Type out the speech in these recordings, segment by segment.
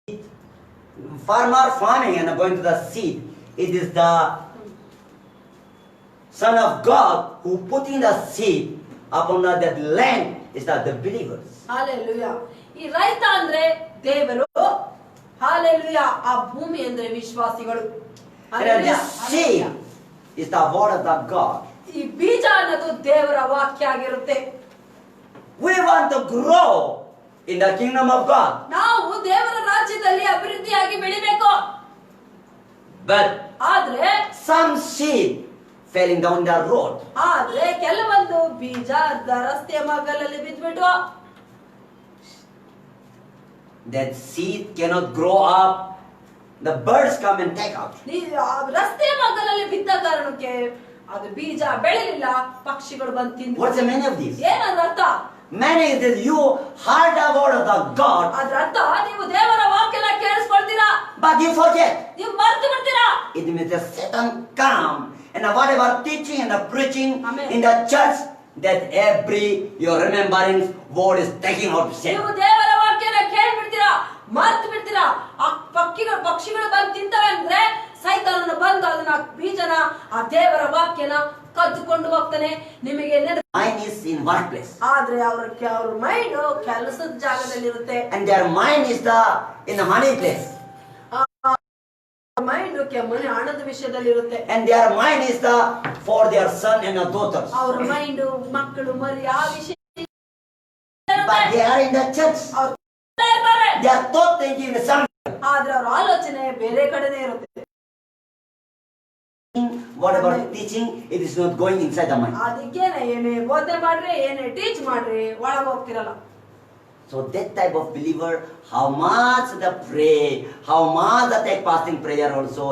farmer farming and going to the seed. It is the Son of God who putting the seed upon that land is that the believers. Hallelujah. ಈ ರೈತ ಅಂದ್ರೆ ದೇವರು. Hallelujah. ಆ ಭೂಮಿ ಅಂದ್ರೆ ವಿಶ್ವಾಸಿಗಳು. And this seed is the word of the God. ಈ ಬೀಜ ಅನ್ನೋದು ದೇವರ ವಾಕ್ಯ ಆಗಿರುತ್ತೆ. We want to grow in the kingdom of God. ನಾವು ದೇವರ ರಾಜ್ಯದಲ್ಲಿ ಅಭಿವೃದ್ಧಿಯಾಗಿ ಬೆಳಿಬೇಕು. But ಆದ್ರೆ some seed falling down the road. ಆದ್ರೆ ಕೆಲವೊಂದು ಬೀಜ ರಸ್ತೆ ಮಗ್ಗಲಲ್ಲಿ ಬಿದ್ಬಿಟ್ಟು that seed cannot grow up. The birds come and take out. ರಸ್ತೆ ಮಗ್ಗಲಲ್ಲಿ ಬಿದ್ದ ಕಾರಣಕ್ಕೆ ಅದು ಬೀಜ ಬೆಳೆಯಲಿಲ್ಲ, ಪಕ್ಷಿಗಳು ಬಂದು ತಿಂದು. What's the meaning of this? ಏನಂದ್ರ ಅರ್ಥ? Meaning is that you heard the word of the God. ಅದ್ರ ಅರ್ಥ ನೀವು ದೇವರ ವಾಕ್ಯನ ಕೇಳಿಸ್ಕೊಳ್ತೀರಾ, but you forget. ನೀವು ಮರೆತು ಬಿಡ್ತೀರಾ. It means that Satan come and whatever teaching and preaching Amen. in the church, that every your remembering word is taking out sin. ನೀವು ದೇವರ ವಾಕ್ಯನ ಕೇಳ್ಬಿಡ್ತೀರಾ, ಮರೆತು ಬಿಡ್ತೀರಾ. ಆ ಪಕ್ಷಿಗಳು ಬಂದು ತಿಂತವೆ ಅಂದ್ರೆ ಸೈತಾನನ ಬಂದು ಅದನ್ನ ಬೀಜನ ಆ ದೇವರ ವಾಕ್ಯನ ಕದ್ದುಕೊಂಡು ಹೋಗ್ತಾನೆ. ನಿಮಗೆ Mind is in workplace. ಆದ್ರೆ ಅವ್ರ ಮೈಂಡ್ ಕೆಲಸದ ಜಾಗದಲ್ಲಿ ಇರುತ್ತೆ. And their mind is in the money place. Mind ಮನೆ ಹಣದ ವಿಷಯದಲ್ಲಿ ಇರುತ್ತೆ. And their mind is for their son and daughters. ಅವ್ರ ಮೈಂಡ್ ಮಕ್ಕಳು ಮರಿ ಆ ವಿಷಯ. But they are in the church. They are thought thinking the same. ಆದ್ರೆ ಅವ್ರ ಆಲೋಚನೆ ಬೇರೆ ಕಡೆನೇ ಇರುತ್ತೆ. Whatever teaching, it is not going inside the mind. ಅದಕ್ಕೇನೆ ಏನೇ ಬೋಧನೆ ಮಾಡ್ರಿ, ಏನೇ ಟೀಚ್ ಮಾಡ್ರಿ, ಒಳಗೆ ಹೋಗ್ತಿರಲ್ಲ. So that type of believer, how much they pray, how much they take fasting prayer also,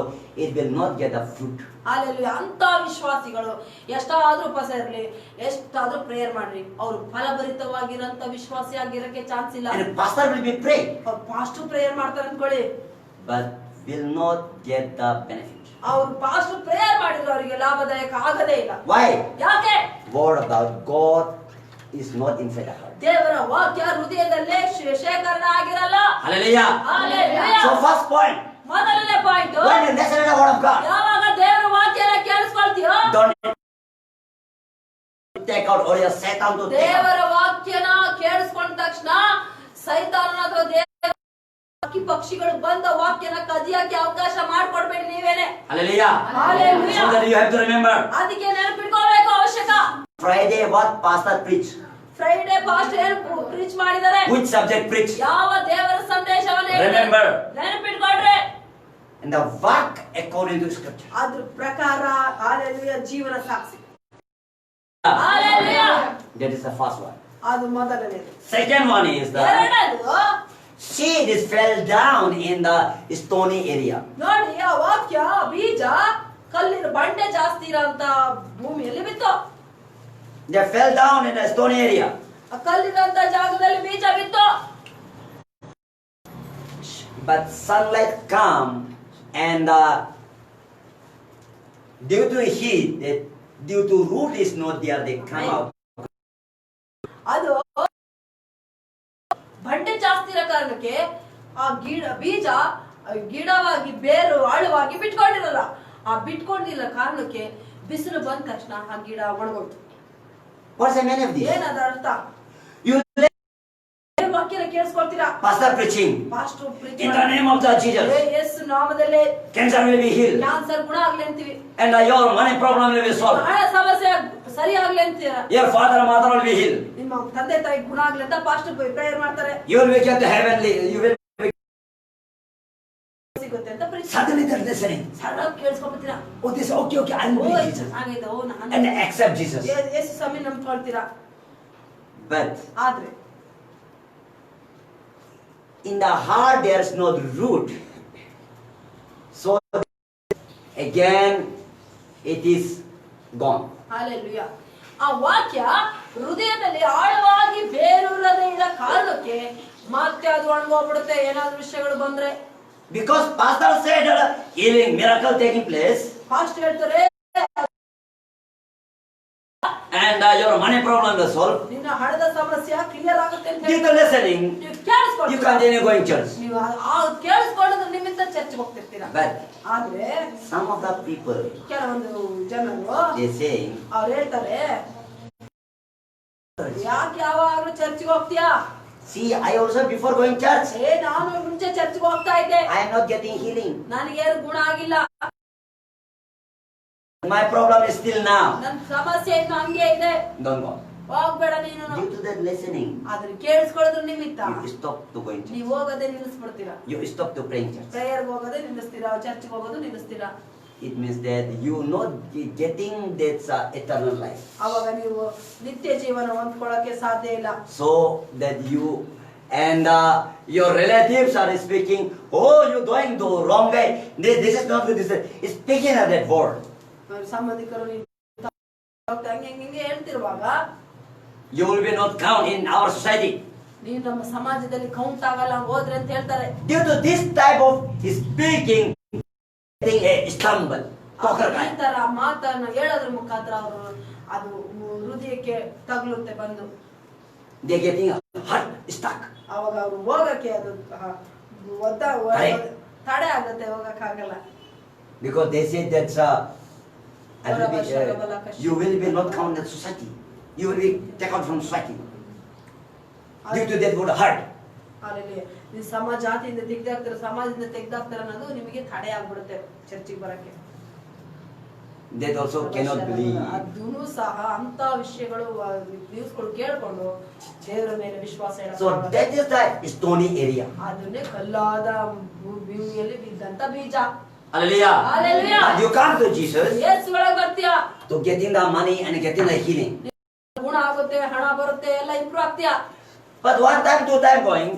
it will not get the fruit. Hallelujah. ಅಂತ ವಿಶ್ವಾಸಿಗಳು ಎಷ್ಟಾದ್ರೂ ಉಪವಾಸ ಇರಲಿ, ಎಷ್ಟಾದ್ರೂ ಪ್ರೇಯರ್ ಮಾಡ್ರಿ, ಅವರು ಫಲಭರಿತವಾಗಿರಂತ ವಿಶ್ವಾಸಿ ಆಗಿರಕ್ಕೆ ಚಾನ್ಸ್ ಇಲ್ಲ. And pastor will be pray. Pastor prayer ಮಾಡ್ತಾರೆ ಅನ್ಕೊಳ್ಳಿ, but will not get the benefit. ಅವರು ಪಾಸ್ಟರ್ ಪ್ರೇಯರ್ ಮಾಡಿದ್ರು ಅವರಿಗೆ ಲಾಭದಾಯಕ ಆಗದೇ ಇಲ್ಲ. Why? ಯಾಕೆ? Word of God is not inside the heart. ದೇವರ ವಾಕ್ಯ ಹೃದಯದಲ್ಲೇ ಶೇಖರಣೆ ಆಗಿರಲ್ಲ. Hallelujah. Hallelujah. So first point. ಮೊದಲನೇ point, when you listen to the word of God, ಯಾವಾಗ ದೇವರ ವಾಕ್ಯನ ಕೇಳಿಸ್ಕೊಳ್ತೀಯೋ, don't take out all your Satan to take out. ದೇವರ ವಾಕ್ಯನ ಕೇಳಿಸ್ಕೊಂಡ ತಕ್ಷಣ ಸೈತಾನನ ಅಥವಾ ಪಕ್ಷಿಗಳು ಬಂದ ವಾಕ್ಯನ ಕದಿಯಕ್ಕೆ ಅವಕಾಶ ಮಾಡಿಕೊಡ್ಬೇಡಿ ನೀವೇನೆ. Hallelujah. Hallelujah. So that you have to remember. ಅದಕ್ಕೆ ನೆನಪಿಟ್ಕೋಬೇಕು ಅವಶ್ಯಕ. Friday what pastor preach? Friday pastor ಏನು ಪ್ರೀಚ್ ಮಾಡಿದ್ದಾರೆ? Which subject preach? ಯಾವ ದೇವರ ಸಂದೇಶವನ್ನು ಹೇಳಿದ್ದಾರೆ? Remember. ನೆನಪಿಟ್ಕೊಳ್ರಿ. And the work according to scripture. ಅದ್ರ ಪ್ರಕಾರ ಹಾಲೆಲೂಯಾ ಜೀವನ ಸಾಕ್ಷಿ. Hallelujah. That is the first one. ಅದು ಮೊದಲನೇದು. Second one is the ಎರಡನೇದು, seed is fell down in the stony area. ನೋಡಿ ಆ ವಾಕ್ಯ ಬೀಜ ಕಲ್ಲಿನ ಬಂಡೆ ಜಾಸ್ತಿ ಇರೋಂತ ಭೂಮಿಯಲ್ಲಿ ಬಿತ್ತು. They fell down in a stony area. ಆ ಕಲ್ಲಿರಂತ ಜಾಗದಲ್ಲಿ ಬೀಜ ಬಿತ್ತು. But sunlight come and due to heat, due to root is not there, they come out. ಅದು ಬಂಡೆ ಜಾಸ್ತಿ ಇರೋ ಕಾರಣಕ್ಕೆ ಆ ಬೀಜ ಗಿಡವಾಗಿ ಬೇರು ಆಳವಾಗಿ ಬಿಟ್ಕೊಂಡಿರಲ್ಲ. ಆ ಬಿಟ್ಕೊಂಡಿರೋ ಕಾರಣಕ್ಕೆ ಬಿಸಿಲು ಬಂದ ತಕ್ಷಣ ಆ ಗಿಡ ಒಣಗೋಯ್ತು. What's the meaning of this? ಏನದ ಅರ್ಥ? You ವಾಕ್ಯನ ಕೇಳಿಸ್ಕೊಳ್ತೀರಾ? pastor preaching. Pastor preach In the name of the Jesus. ಯೇಸು ನಾಮದಲ್ಲಿ Cancer will be healed. Cancer ಗುಣ ಆಗ್ಲಿ ಅಂತೀವಿ. And your money problem will be solved. ಹಣ ಸಮಸ್ಯೆ ಸರಿ ಆಗ್ಲಿ ಅಂತೀರಾ? Your father and mother will be healed. ನಿಮ್ಮ ತಂದೆ ತಾಯಿ ಗುಣ ಆಗ್ಲಿ ಅಂತ ಪಾಸ್ಟರ್ ಪ್ರೇಯರ್ ಮಾಡ್ತಾರೆ. You will get to heavenly. You will ಸಿಗುತ್ತೆ ಅಂತ preach. suddenly they're listening. Sudden ಕೇಳಿಸ್ಕೊಂಡ್ಬಿಡ್ತೀರಾ? Oh, this okay, okay. I will believe Jesus. ಹಾಗೈತೆ, ಓ ನಾನು And accept Jesus. ಯೇಸು ಸ್ವಾಮಿ ನಂಬ್ಕೊಳ್ತೀರಾ? But ಆದ್ರೆ in the heart there is no root. So again it is gone. Hallelujah. ಆ ವಾಕ್ಯ ಹೃದಯದಲ್ಲಿ ಆಳವಾಗಿ ಬೇರೂರದೇ ಇರೋ ಕಾರಣಕ್ಕೆ ಮತ್ತೆ ಅದು ಒಣಗೋಗ್ಬಿಡುತ್ತೆ ಏನಾದ್ರು ವಿಷಯಗಳು ಬಂದ್ರೆ. Because pastor said healing miracle taking place. Pastor ಹೇಳ್ತಾರೆ and your money problem is solved. ನಿನ್ನ ಹಣದ ಸಮಸ್ಯೆ ಕ್ಲಿಯರ್ ಆಗುತ್ತೆ ಅಂತ Due to listening, ನೀವು you ಕೇಳಿಸ್ಕೊಳ್ತೀರಾ continue going church. ನೀವು ಕೇಳಿಸ್ಕೊಳ್ಳೋದ್ರ ನಿಮಿತ್ತ ಚರ್ಚ್ ಹೋಗ್ತಿರ್ತೀರಾ But ಆದ್ರೆ some of the people, ಕೆಲವೊಂದು ಜನರು they saying, ಅವ್ರು ಹೇಳ್ತಾರೆ ಯಾಕೆ ಯಾವಾಗ್ಲೂ ಚರ್ಚ್ಗೆ ಹೋಗ್ತೀಯಾ see, I also before going church, ನಾನು ಮುಂಚೆ ಚರ್ಚ್ಗೆ ಹೋಗ್ತಾ ಇದ್ದೆ I am not getting healing. ನನಗೇನು ಗುಣ ಆಗಿಲ್ಲ My problem is still now. ನನ್ ಸಮಸ್ಯೆ ಇನ್ನು ಹಂಗೆ ಇದೆ Don't go. ಹೋಗ್ಬೇಡ ನೀನು Due to that listening, ಅದನ್ನ ಕೇಳಿಸ್ಕೊಳ್ಳೋದ್ರ ನಿಮಿತ್ತ you stop to going church. ನೀವು ಹೋಗೋದೇ ನಿಲ್ಲಿಸ್ಬಿಡ್ತೀರಾ You stop to praying church. ಪ್ರೇಯರ್ಗೆ ಹೋಗೋದೇ ನಿಲ್ಲಿಸ್ತೀರಾ ಚರ್ಚ್ಗೆ ಹೋಗೋದು ನಿಲ್ಲಿಸ್ತೀರಾ It means that you not getting that eternal life. ಅವಾಗ ನೀವು ನಿತ್ಯ ಜೀವನ ಹೊಂದ್ಕೊಳ್ಳೋಕೆ ಸಾಧ್ಯ ಇಲ್ಲ So that you and your relatives are speaking, oh, you're going the wrong way. This is not good. This is speaking of that word. ಸಂಬಂಧಿಕರು ಹಂಗೆ ಹೇಳ್ತಿರುವಾಗ You will be not count in our society. ನೀವು ನಮ್ಮ ಸಮಾಜದಲ್ಲಿ count ಆಗಲ್ಲ ಹೋದ್ರೆ ಅಂತ ಹೇಳ್ತಾರೆ Due to this type of speaking, getting a stumble. ಈ ತರ ಮಾತನ್ನ ಹೇಳೋದ್ರ ಮುಖಾಂತರ ಅವರು ಅದು ಹೃದಯಕ್ಕೆ ತಗಲುತ್ತೆ ಬಂದು They getting hurt, stuck. ಅವಾಗ ಅವ್ರು ಹೋಗಕ್ಕೆ ಅದು ತಡೆ ಆಗುತ್ತೆ ಹೋಗಕ್ಕಾಗಲ್ಲ Because they say that you will be not count in society. You will be taken out from society. Due to that would hurt. ಅಲ್ಲಿ ನೀವು ಸಮಾಜ ಜಾತಿಯಿಂದ ತೆಗ್ದಾಕ್ತಾರೆ ಸಮಾಜದಿಂದ ತೆಗ್ದಾಕ್ತಾರೆ ಅನ್ನೋದು ನಿಮಗೆ ತಡೆ ಆಗ್ಬಿಡುತ್ತೆ ಚರ್ಚಿಗೆ ಬರಕ್ಕೆ That also cannot believe. ಅದೂ ಸಹ ಅಂತ ವಿಷಯಗಳು ನ್ಯೂಸ್ಗಳು ಕೇಳ್ಕೊಂಡು ದೇವರ ಮೇಲೆ ವಿಶ್ವಾಸ So that is the stony area. ಅದನ್ನೇ ಕಲ್ಲಾದ ಭೂಮಿಯಲ್ಲಿ ಬಿದ್ದಂತ ಬೀಜ Hallelujah. Hallelujah. And you come to Jesus ಯೇಸು ಒಳಗೆ ಬರ್ತೀಯಾ to getting the money and getting the healing. ಗುಣ ಆಗುತ್ತೆ ಹಣ ಬರುತ್ತೆ ಎಲ್ಲ improve ಆಗ್ತೀಯಾ But one time, two time going,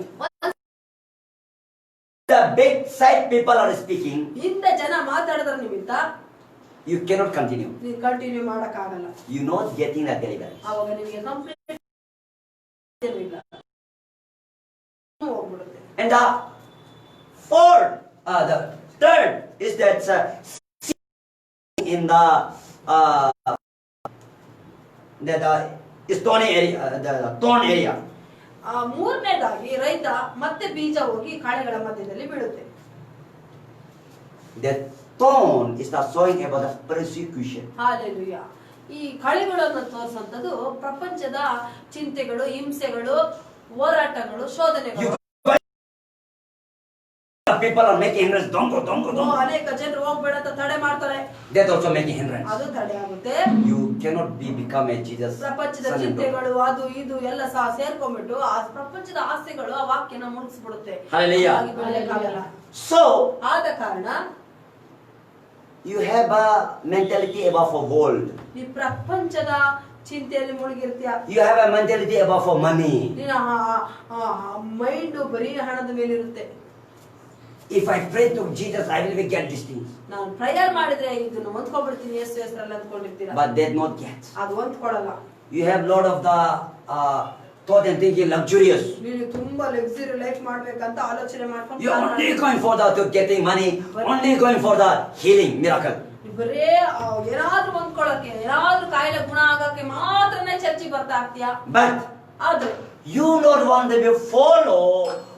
the big side people are speaking. ಹಿಂದೆ ಜನ ಮಾತಾಡಿದ್ರ ನಿಮಿತ್ತ You cannot continue. ನೀವು ಕಂಟಿನ್ಯೂ ಮಾಡಕ್ ಆಗಲ್ಲ You not getting the deliverance. ಅವಾಗ ನಿಮಗೆ ಕಂಪ್ಲೀಟ್ ಇಲ್ಲ ಹೋಗ್ಬಿಡುತ್ತೆ And the third is that in the stony area, the thorn area. ಮೂರನೇದಾಗಿ ರೈತ ಮತ್ತೆ ಬೀಜ ಹೋಗಿ ಕಾಳೆಗಳ ಮಧ್ಯದಲ್ಲಿ ಬೀಳುತ್ತೆ That thorn is the showing about the persecution. Hallelujah ಈ ಕಳೆಗಳನ್ನು ತೋರಿಸುವಂತದ್ದು ಪ್ರಪಂಚದ ಚಿಂತೆಗಳು ಹಿಂಸೆಗಳು ಹೋರಾಟಗಳು ಶೋಧನೆಗಳು People are making hindrance. Don't go. ಅನೇಕ ಜನರು ಹೋಗ್ಬೇಡ ಅಂತ ತಡೆ ಮಾಡ್ತಾರೆ That also making hindrance. ಅದು ತಡೆ ಆಗುತ್ತೆ You cannot become a Jesus. ಪ್ರಪಂಚದ son and daughter. ಚಿಂತೆಗಳು ಅದು ಇದು ಎಲ್ಲ ಸಹ ಸೇರ್ಕೊಂಡ್ಬಿಟ್ಟು ಆ ಪ್ರಪಂಚದ ಆಸೆಗಳು ಆ ವಾಕ್ಯನ ಮುಗಿಸ್ಬಿಡುತ್ತೆ Hallelujah. ಹಾಗಾಗಿ ಬೆಳೆಯಕ್ಕಾಗಲ್ಲ. So ಆದ ಕಾರಣ you have a mentality above for gold. ಈ ಪ್ರಪಂಚದ ಚಿಂತೆಯಲ್ಲಿ ಮುಳುಗಿರ್ತೀಯ You have a mentality above for money. ನಿನ್ನ ಮೈಂಡ್ ಬರೀ ಹಣದ ಮೇಲೆ ಇರುತ್ತೆ If I pray to Jesus, I will get these things. ನಾನು ಪ್ರೇಯರ್ ಮಾಡಿದ್ರೆ ಇದನ್ನು ಹೊಂದ್ಕೊಂಡ್ಬಿಡ್ತೀನಿ ಯೇಸು ಹೆಸರಲ್ಲಿ ಅಂದ್ಕೊಂಡಿರ್ತೀರ But they not get. ಅದು ಹೊಂದ್ಕೊಳಲ್ಲ You have lot of the thought and thinking luxurious. ನೀನು ತುಂಬಾ ಲಕ್ಸುರಿ ಲೈಫ್ ಮಾಡ್ಬೇಕಂತ ಆಲೋಚನೆ You are only ಮಾಡ್ಕೊಂಡು going for to getting money, only going for the healing miracle. ಬರೇ ಏನಾದ್ರೂ ಹೊಂದ್ಕೊಳಕ್ಕೆ ಏನಾದ್ರೂ ಕಾಯಿಲೆ ಗುಣ ಆಗಕ್ಕೆ ಮಾತ್ರನೇ ಚರ್ಚಿಗೆ ಬರ್ತಾ ಇರ್ತೀಯ But ಆದ್ರೆ you not want to follow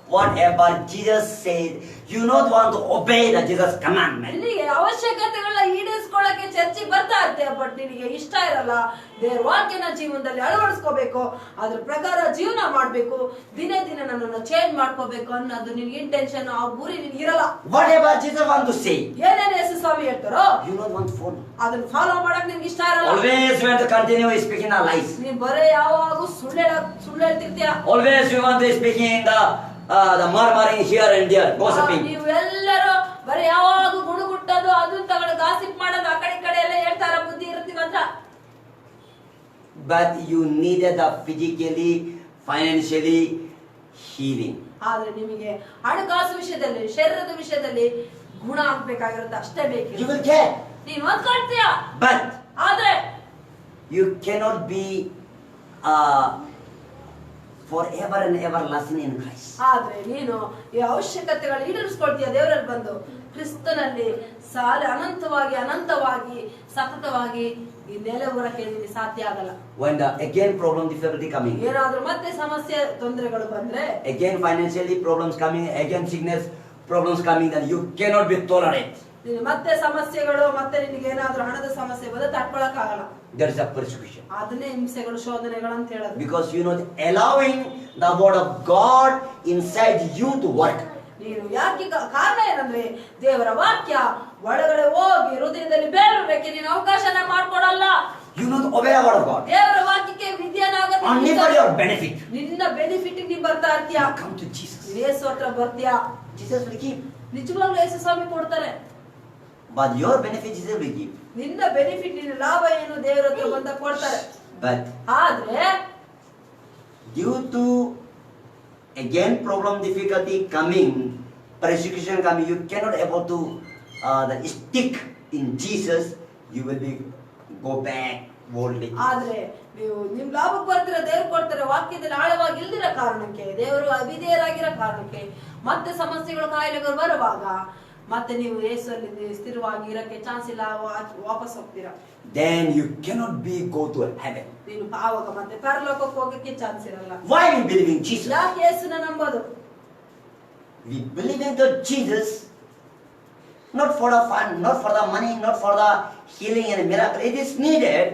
whatever Jesus said. You not want to obey the Jesus commandment. ನಿನಗೆ ಅವಶ್ಯಕತೆಗಳನ್ನ ಈಡೇರಿಸ್ಕೊಳ್ಳಕ್ಕೆ ಚರ್ಚಿಗೆ ಬರ್ತಾ ಇರ್ತೀಯ ಬಟ್ ನಿನಗೆ ಇಷ್ಟ ಇರಲ್ಲ ದೇವ್ರ ವಾಕ್ಯನ ಜೀವನದಲ್ಲಿ ಅಳವಡಿಸ್ಕೋಬೇಕು ಅದ್ರ ಪ್ರಕಾರ ಜೀವನ ಮಾಡ್ಬೇಕು ದಿನೇ ದಿನ ನನ್ನನ್ನು ಚೇಂಜ್ ಮಾಡ್ಕೋಬೇಕು ಅನ್ನೋದು ನಿನ್ಗೆ ಇಂಟೆನ್ಷನ್ ಆ ಗುರಿ ನಿನ್ಗೆ ಇರಲ್ಲ Whatever Jesus want to say, ಏನೇನು ಯೇಸು ಸ್ವಾಮಿ ಹೇಳ್ತಾರೋ you not want to follow. ಅದನ್ನ ಫಾಲೋ ಮಾಡಕ್ ನಿನ್ಗೆ ಇಷ್ಟ ಇರಲ್ಲ Always you want to continue speaking the lies. ನೀನ್ ಬರೇ ಯಾವಾಗೂ ಸುಳ್ಳು ಹೇಳ್ತಿರ್ತೀಯ Always you want to speaking the murmuring here and there, gossiping. ನೀವು ಎಲ್ಲರೂ ಬರೀ ಯಾವಾಗ ಗುಣಗುಟ್ಟೋದು ಅದನ್ನ ತಗೊಂಡು ಗಾಸಿಪ್ ಮಾಡೋದು ಆ ಕಡೆ ಈ ಕಡೆ ಎಲ್ಲ ಹೇಳ್ತಾರ ಬುದ್ಧಿ ಇರ್ತೀವಂತ But you needed the physically, financially healing. ಆದ್ರೆ ನಿಮಗೆ ಹಣಕಾಸು ವಿಷಯದಲ್ಲಿ ಶರೀರದ ವಿಷಯದಲ್ಲಿ ಗುಣ ಆಗ್ಬೇಕಾಗಿರುತ್ತೆ ಅಷ್ಟೇ You ಬೇಕು will get. ನೀನ್ ಹೊಂದ್ಕೊಳ್ತೀಯ But ಆದ್ರೆ you cannot be forever and everlasting in Christ. ಆದ್ರೆ ನೀನು ಈ ಅವಶ್ಯಕತೆಗಳು ಈಡೇರಿಸ್ಕೊಳ್ತೀಯ ದೇವರಲ್ಲಿ ಬಂದು ಕ್ರಿಸ್ತನಲ್ಲಿ ಸಾಲ ಅನಂತವಾಗಿ ಸತತವಾಗಿ ಈ ನೆಲೆಯೂರಕ್ಕೆ ನಿನಗೆ ಸಾಧ್ಯ ಆಗಲ್ಲ. When the again problem difficulty coming, ಏನಾದ್ರೂ ಮತ್ತೆ ಸಮಸ್ಯೆ ತೊಂದರೆಗಳು ಬಂದ್ರೆ, again financially problems coming, again sickness problems coming, then you cannot be tolerant. ಮತ್ತೆ ಸಮಸ್ಯೆಗಳು ಮತ್ತೆ ನಿನಗೆ ಏನಾದ್ರೂ ಹಣದ ಸಮಸ್ಯೆ ಬಂದ್ರೆ ತಡ್ಕೊಳಕ್ ಆಗಲ್ಲ. There is a persecution. ಅದನ್ನೇ ಹಿಂಸೆಗಳು ಶೋಧನೆಗಳು ಅಂತ ಹೇಳೋದು. Because you know allowing the word of God inside you to work. ನೀನು ಯಾಕೆ ಕಾರಣ ಏನಂದ್ರೆ ದೇವರ ವಾಕ್ಯ ಒಳಗಡೆ ಹೋಗಿ ಹೃದಯದಲ್ಲಿ ಬೇರೂರಕ್ಕೆ ನೀನು ಅವಕಾಶನ ಮಾಡ್ಕೊಡಲ್ಲ. You know obey the word of God. ದೇವರ ವಾಕ್ಯಕ್ಕೆ ವಿದ್ಯಾನಾಗದ Only for your benefit. ನಿನ್ನ ಬೆನಿಫಿಟ್ ನೀ ಬರ್ತಾ ಇರ್ತೀಯ. Come to Jesus. ಯೇಸು ಹತ್ರ ಬರ್ತೀಯ. Jesus will give. ನಿಜವಾಗ್ಲೂ ಯೇಸು ಸ್ವಾಮಿ ಕೊಡ್ತಾರೆ. But your benefit Jesus will give. ನಿನ್ನ ಬೆನಿಫಿಟ್ ನಿನ್ನ ಲಾಭ ಏನು ದೇವರ ಹತ್ರ ಬಂದ ಕೊಡ್ತಾರೆ. But ಆದ್ರೆ due to again problem difficulty coming, persecution coming, you cannot able to stick in Jesus. You will be go back boldly. ಆದ್ರೆ ನೀವು ನಿಮ್ ಲಾಭಕ್ಕೆ ಬರ್ತೀರ, ದೇವ್ರು ಕೊಡ್ತಾರೆ, ವಾಕ್ಯದಲ್ಲಿ ಆಳವಾಗಿ ಇಲ್ದಿರೋ ಕಾರಣಕ್ಕೆ, ದೇವರು ಅವಿಧೇಯರಾಗಿರೋ ಕಾರಣಕ್ಕೆ, ಮತ್ತೆ ಸಮಸ್ಯೆಗಳು ಕಾಯಿಲೆಗಳು ಬರುವಾಗ ಮತ್ತೆ ನೀವು ಯೇಸುವಲ್ಲಿ ಸ್ಥಿರವಾಗಿ ಇರಕ್ಕೆ ಚಾನ್ಸ್ ಇಲ್ಲ, ವಾಪಸ್ ಹೋಗ್ತೀರಾ. Then you cannot go to heaven. ನೀನು ಆವಾಗ ಮತ್ತೆ ಪರಲೋಕಕ್ಕೆ ಹೋಗಕ್ಕೆ ಚಾನ್ಸ್ ಇರಲ್ಲ. Why we believe in Jesus? ಯಾಕೆ ಯೇಸುನ ನಂಬೋದು? We believe in the Jesus not for the fun, not for the money, not for the healing and miracle. It is needed.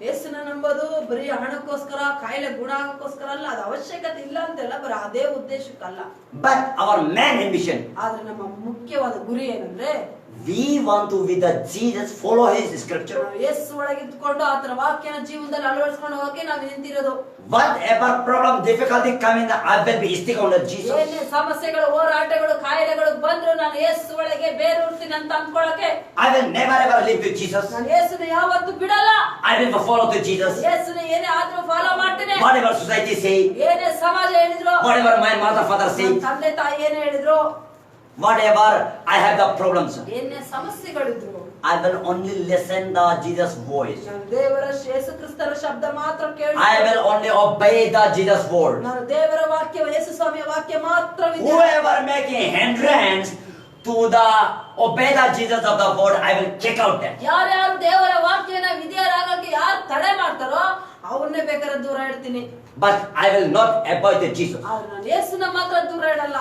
ಯೇಸುನ ನಂಬೋದು ಬರೀ ಹಣಕ್ಕೋಸ್ಕರ, ಕಾಯಿಲೆ ಗುಣ ಆಗೋಕ್ಕೋಸ್ಕರ ಅಲ್ಲ. ಅದು ಅವಶ್ಯಕತೆ ಇಲ್ಲ ಅಂತೆಲ್ಲ, ಬರೀ ಅದೇ ಉದ್ದೇಶಕ್ಕಲ್ಲ. But our main ambition, ಆದ್ರೆ ನಮ್ಮ ಮುಖ್ಯವಾದ ಗುರಿ ಏನಂದ್ರೆ we want to with the Jesus follow his scripture. ಯೇಸು ಒಳಗಿದ್ದುಕೊಂಡು ಆತನ ವಾಕ್ಯನ ಜೀವನದಲ್ಲಿ ಅಳವಡಿಸಿಕೊಂಡು ಹೋಗಿ ನಾವು ನಿಂತಿರೋದು. Whatever problem difficulty coming, I will be stick on the Jesus. ಏನೇ ಸಮಸ್ಯೆಗಳು, ಹೋರಾಟಗಳು, ಕಾಯಿಲೆಗಳು ಬಂದ್ರು ನಾನು ಯೇಸು ಒಳಗೆ ಬೇರೂರ್ತೀನಿ ಅಂತ ಅಂದ್ಕೊಳ್ಳಕ್ಕೆ, I will never ever leave with Jesus. ನಾನು ಯೇಸುನ ಯಾವತ್ತೂ ಬಿಡಲ್ಲ. I will follow to Jesus. ಯೇಸುನ ಏನೇ ಆದ್ರೂ ಫಾಲೋ ಮಾಡ್ತೀನಿ. Whatever society say, ಏನೇ ಸಮಾಜ ಹೇಳಿದ್ರು, whatever my mother father say, ನನ್ನ ತಂದೆ ತಾಯಿ ಏನೇ ಹೇಳಿದ್ರು, whatever I have the problems, ಏನೇ ಸಮಸ್ಯೆಗಳಿದ್ರು, I will only listen the Jesus voice. ನಾನು ದೇವರ ಯೇಸು ಕ್ರಿಸ್ತನ ಶಬ್ದ ಮಾತ್ರ ಕೇಳಿ, I will only obey the Jesus word. ನಾನು ದೇವರ ವಾಕ್ಯ, ಯೇಸು ಸ್ವಾಮಿಯ ವಾಕ್ಯ ಮಾತ್ರ Whoever making hindrance to the obey the Jesus of the word, I will kick out them. ಯಾರ್ಯಾರು ದೇವರ ವಾಕ್ಯನ ವಿಧೇಯರಾಗಕ್ಕೆ ಯಾರು ತಡೆ ಮಾಡ್ತಾರೋ ಅವನ್ನೇ ಬೇಕಾದ್ರೆ ದೂರ ಇಡ್ತೀನಿ. But I will not avoid the Jesus. ಆದ್ರೆ ನಾನು ಯೇಸುನ ಮಾತ್ರ ದೂರ ಇಡಲ್ಲ.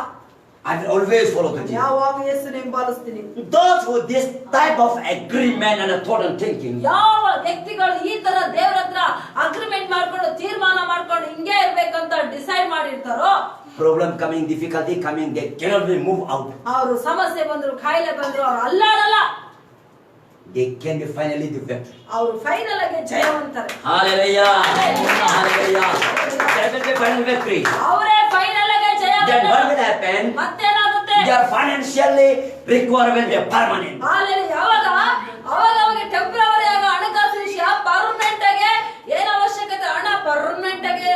I will always follow the Jesus. ಯಾವಾಗ ಯೇಸುನ ಹಿಂಬಾಲಿಸ್ತೀನಿ. Those who this type of agreement and thought and thinking, ಯಾವ ವ್ಯಕ್ತಿಗಳು ಈ ತರ ದೇವರ ಹತ್ರ ಅಗ್ರಿಮೆಂಟ್ ಮಾಡ್ಕೊಂಡು ತೀರ್ಮಾನ ಮಾಡ್ಕೊಂಡು ಹಿಂಗೆ ಇರ್ಬೇಕಂತ decide ಮಾಡಿರ್ತಾರೋ, problem coming, difficulty coming, they cannot be move out. ಅವರು ಸಮಸ್ಯೆ ಬಂದ್ರು, ಕಾಯಿಲೆ ಬಂದ್ರು, ಅವ್ರು ಅಲ್ಲಾಡಲ್ಲ. They can be finally the victory. ಅವರು ಫೈನಲ್ ಆಗಿ ಜಯವಂತರೆ. Hallelujah. Hallelujah. They will be final victory. ಅವರೇ ಫೈನಲ್ ಆಗಿ Then what ಜಯವಂತರು. will happen? ಮತ್ತೇನಾಗುತ್ತೆ? Their financially requirement will be permanent. ಯಾವಾಗ ಅವಾಗ ಟೆಂಪರರಿ ಆಗ ಹಣಕಾಸು ವಿಷಯ ಪರ್ಮನೆಂಟ್ ಆಗಿ ಏನ್ ಅವಶ್ಯಕತೆ, ಹಣ ಪರ್ಮನೆಂಟ್ ಆಗಿ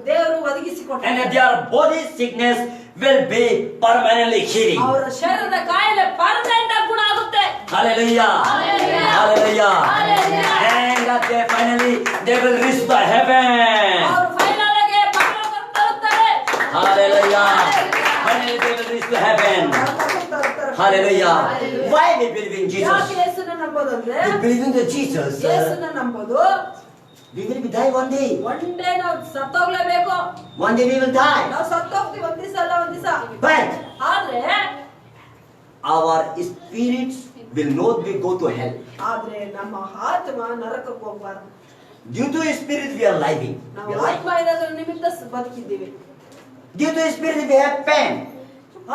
ದೇವರು ಒದಗಿಸಿಕೊಟ್ಟ. And their body sickness will be permanently healing. ಅವರ ಶರೀರದ ಕಾಯಿಲೆ ಪರ್ಮನೆಂಟ್ ಆಗಿ ಗುಣ ಆಗುತ್ತೆ. Hallelujah. Hallelujah. Hallelujah. Hallelujah. And they finally they will reach the heaven. ಅವರು ಫೈನಲ್ ಆಗಿ ಪರಲೋಕಕ್ಕೆ ತಲುಪ್ತಾರೆ. Hallelujah. Finally they will reach the heaven. Hallelujah. Why we believe in Jesus? ಯಾಕೆ ಯೇಸುನ ನಂಬೋದು ಅಂದ್ರೆ, We believe in the Jesus. ಯೇಸುನ ನಂಬೋದು We will be die one day. ಒಂದೇ ನಾವು ಸತ್ತೋಗ್ಲೇಬೇಕು. One day we will die. ನಾವು ಸತ್ತೋಗ್ತೀವಿ ಒಂದ್ ದಿವಸ ಅಲ್ಲ ಒಂದ್ ದಿವಸ. But ಆದ್ರೆ our spirits will not be go to hell. ಆದ್ರೆ ನಮ್ಮ ಆತ್ಮ ನರಕಕ್ಕೆ ಹೋಗ್ಬಾರ್ದು. Due to spirit we are living. ನಾವು We are ಆತ್ಮ ಇರೋದ್ರ ನಿಮಿತ್ತ ಬದುಕಿದ್ದೀವಿ. Due to spirit we have pain.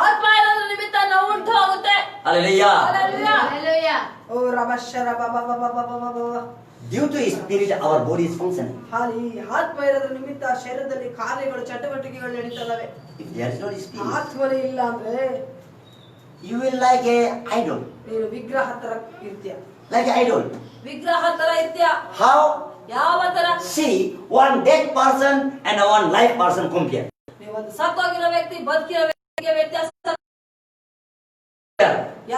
ಆತ್ಮ ಇರೋದ್ರ ನಿಮಿತ್ತ ನಾವು ಉಂಟು ಹೋಗುತ್ತೆ. Hallelujah. Hallelujah. O ರಬಶರ ಬಬ. Due to spirit our body is functioning. ಈ ಆತ್ಮ ಇರೋದ್ರ ನಿಮಿತ್ತ ಶರೀರದಲ್ಲಿ ಕಾರ್ಯಗಳು, ಚಟುವಟಿಕೆಗಳು ನಡೀತದವೆ. If there is no spirit, ಆತ್ಮನೇ ಇಲ್ಲ ಅಂದ್ರೆ you will like a idol. ನೀನು ವಿಗ್ರಹ ತರ ಇರ್ತೀಯ. Like an idol. ವಿಗ್ರಹ ತರ ಇರ್ತೀಯ. How? ಯಾವ ತರ? See, one dead person and one live person compare. ನೀವೊಂದು ಸತ್ತೋಗಿರೋ ವ್ಯಕ್ತಿ, ಬದುಕಿರೋ ವ್ಯಕ್ತಿಗೆ ವ್ಯತ್ಯಾಸ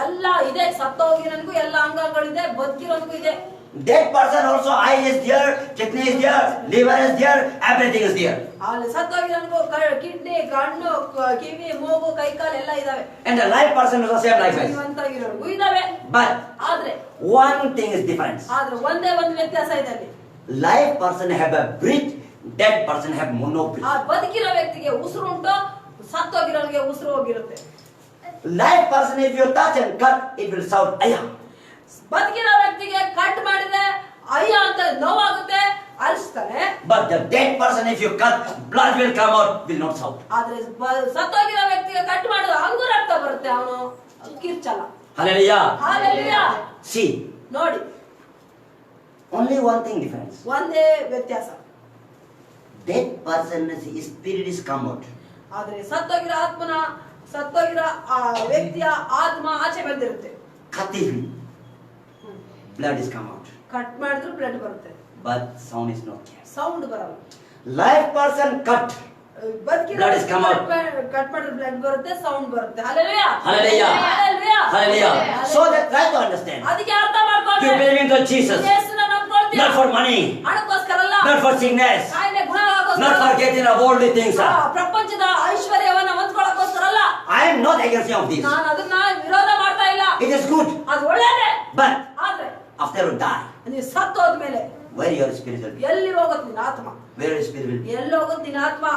ಎಲ್ಲ ಇದೆ. ಸತ್ತೋಗಿರೋನಿಗೂ ಎಲ್ಲ ಅಂಗಗಳಿದೆ, ಬದುಕಿರೋನಿಗೂ ಇದೆ. That person also, eye is there, kidney is there, liver is there, everything is there. ಅಲ್ಲಿ ಸತ್ತೋಗಿರೋನ್ಗೂ ಕಿಡ್ನಿ, ಕಣ್ಣು, ಕಿವಿ, ಮೂಗು, ಕೈಕಾಲು ಎಲ್ಲ ಇದಾವೆ. And the live person is the same likewise. ಜೀವಂತವಾಗಿರೋರ್ಗೂ ಇದಾವೆ. But ಆದ್ರೆ one thing is different. ಆದ್ರೆ ಒಂದೇ ಒಂದು ವ್ಯತ್ಯಾಸ ಇದೆ ಅಲ್ಲಿ. Live person have a breath, dead person have mono-breath. ಆ ಬದುಕಿರೋ ವ್ಯಕ್ತಿಗೆ ಉಸಿರು ಉಂಟು, ಸತ್ತೋಗಿರೋರಿಗೆ ಉಸಿರು ಹೋಗಿರುತ್ತೆ. Live person, if you touch and cut, it will shout, "Ayah." ಬದುಕಿರೋ ವ್ಯಕ್ತಿಗೆ ಕಟ್ ಮಾಡಿದ್ರೆ ಅಯ್ಯ ಅಂತ ನೋವಾಗುತ್ತೆ, ಅರಿಸ್ತಾನೆ. But the dead person, if you cut, blood will come out, will not shout. ಆದ್ರೆ ಸತ್ತೋಗಿರೋ ವ್ಯಕ್ತಿಗೆ ಕಟ್ ಮಾಡಿದ್ರೆ ಹಂಗೂ ರಕ್ತ ಬರುತ್ತೆ, ಅವನು ಕಿರ್ಚಲ್ಲ. Hallelujah. ಹಾಲೆಲೂಯಾ. See, ನೋಡಿ, only one thing difference. ಒಂದೇ ವ್ಯತ್ಯಾಸ. Dead person's spirit is come out. ಆದ್ರೆ ಸತ್ತೋಗಿರೋ ಆ ವ್ಯಕ್ತಿಯ ಆತ್ಮ ಆಚೆ ಬಂದಿರುತ್ತೆ. Cut him, blood is come out. Cut ಮಾಡಿದ್ರು ಬ್ಲಡ್ ಬರುತ್ತೆ, But sound is not there. Sound ಬರಲ್ಲ. Live person cut. ಬದುಕಿರೋ Blood is come out. Cut ಮಾಡಿದ್ರೆ ಬ್ಲಡ್ ಬರುತ್ತೆ, ಸೌಂಡ್ ಬರುತ್ತೆ. Hallelujah. Hallelujah. Hallelujah. Hallelujah. So that try to understand. ಅದಕ್ಕೆ ಅರ್ಥ You ಮಾಡ್ಕೊಳ್ಳಿ. believe in Jesus. ಯೇಸುನ ನಂಬ್ಕೊಳ್ತೀಯ. Not for money. ಹಣಕ್ಕೋಸ್ಕರ ಅಲ್ಲ. Not for sickness. ಕಾಯಿಲೆ ಗುಣವಾಗೋಸ್ಕರ. Not for getting a worldly things. ಪ್ರಪಂಚದ ಐಶ್ವರ್ಯವನ್ನ ಹೊಂದ್ಕೊಳ್ಳೋಕ್ಕೋಸ್ಕರ ಅಲ್ಲ. I am not against any of this. ನಾನು ಅದನ್ನ ವಿರೋಧ ಮಾಡ್ತಾ ಇಲ್ಲ. It is good. ಅದು ಒಳ್ಳೆಯದೇ. But ಆದ್ರೆ after you die, ನೀವು ಸತ್ತೋದ್ಮೇಲೆ where your spirit will be? ಎಲ್ಲಿ ಹೋಗುತ್ತೆ ನಿನ್ನ ಆತ್ಮ? Where your spirit will be? ಎಲ್ಲಿ ಹೋಗುತ್ತೆ ನಿನ್ನ ಆತ್ಮ?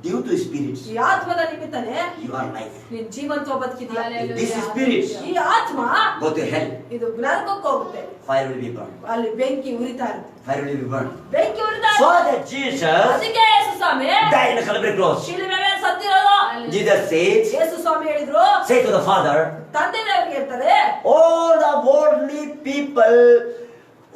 Due to spirits, ಈ ಆತ್ಮದ ನಿಮಿತ್ತನೇ you are life. ನೀನ್ ಜೀವಂತವ ಬದುಕಿದ್ಯಾ. If this spirit ಈ ಆತ್ಮ go to hell, ಇದು ನರಕಕ್ಕೆ ಹೋಗುತ್ತೆ. fire will be burned. ಅಲ್ಲಿ ಬೆಂಕಿ ಉರಿತಾ ಇರುತ್ತೆ. Fire will be burned. ಬೆಂಕಿ ಉರಿತಾ So ಇರುತ್ತೆ. that Jesus ಅದಕ್ಕೆ ಯೇಸು ಸ್ವಾಮಿ died in a Calvary cross. ಶಿಲುಬೆ ಮೇಲೆ ಸತ್ತಿರೋದು. Jesus says, ಯೇಸು ಸ್ವಾಮಿ ಹೇಳಿದ್ರು, say to the Father, ತಂದೆ ದೇವರಿಗೆ ಹೇಳ್ತಾರೆ, all the worldly people,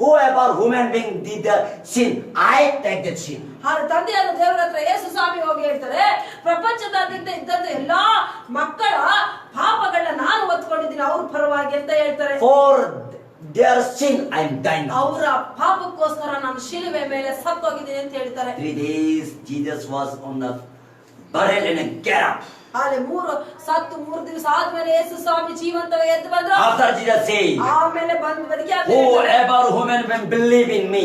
whoever human being did the sin, I take that sin. ಹಾಗೆ ತಂದೆಯಾದ ದೇವರ ಹತ್ರ ಯೇಸು ಸ್ವಾಮಿ ಹೋಗಿ ಹೇಳ್ತಾರೆ, ಪ್ರಪಂಚದಾದ್ಯಂತ ಇದ್ದಂತ ಎಲ್ಲಾ ಮಕ್ಕಳ ಪಾಪಗಳನ್ನ ನಾನು ಹೊತ್ಕೊಂಡಿದ್ದೀನಿ ಅವ್ರ ಪರವಾಗಿ ಅಂತ ಹೇಳ್ತಾರೆ. For their sin, I am dying now. ಅವರ ಪಾಪಕ್ಕೋಸ್ಕರ ನಾನು ಶಿಲುಬೆ ಮೇಲೆ ಸತ್ತೋಗಿದ್ದೀನಿ ಅಂತ ಹೇಳ್ತಾರೆ. 3 days Jesus was on the burial and get up. ಅಲ್ಲಿ 3 ದಿವಸ ಆದ್ಮೇಲೆ ಯೇಸು ಸ್ವಾಮಿ ಜೀವಂತವಾಗಿ ಎದ್ದು ಬಂದ್ರು. After Jesus said, ಆಮೇಲೆ ಬಂದು ಬದುಕಿ whoever human being believe in me,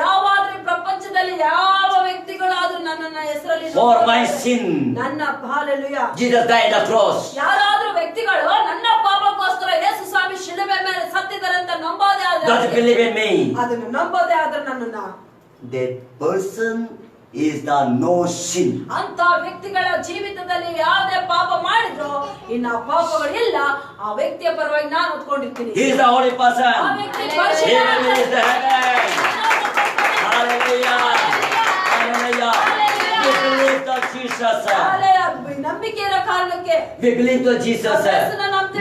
ಯಾವಾದ್ರೂ ಪ್ರಪಂಚದಲ್ಲಿ ಯಾವ ವ್ಯಕ್ತಿಗಳಾದ್ರೂ ನನ್ನನ್ನ ಹೆಸರಲ್ಲಿ for my sin, ನನ್ನ hallelujah, Jesus died on the cross. ಯಾರಾದ್ರೂ ವ್ಯಕ್ತಿಗಳು ನನ್ನ ಪಾಪಕ್ಕೋಸ್ಕರ ಯೇಸು ಸ್ವಾಮಿ ಶಿಲುಬೆ ಮೇಲೆ ಸತ್ತಿದ್ದಾರೆ ಅಂತ ನಂಬೋದೇ Don't ಆದ್ರೆ, believe in me. ಅದನ್ನು ನಂಬೋದೇ ಆದ್ರೆ ನನ್ನನ್ನ, That person is the no sin. ಅಂತ ವ್ಯಕ್ತಿಗಳ ಜೀವಿತದಲ್ಲಿ ಯಾವುದೇ ಪಾಪ ಮಾಡಿದ್ರು ಇನ್ನ ಪಾಪಗಳು ಇಲ್ಲ, ಆ ವ್ಯಕ್ತಿಯ ಪರವಾಗಿ ನಾನು ಹೊತ್ಕೊಂಡಿರ್ತೀನಿ. He is the holy person. ಆ ವ್ಯಕ್ತಿ He ಪರಿಶುದ್ಧ. is the heaven. Hallelujah. Hallelujah. We believe the Jesus. ನಂಬಿಕೆ ಇರೋ ಕಾರಣಕ್ಕೆ We believe the Jesus.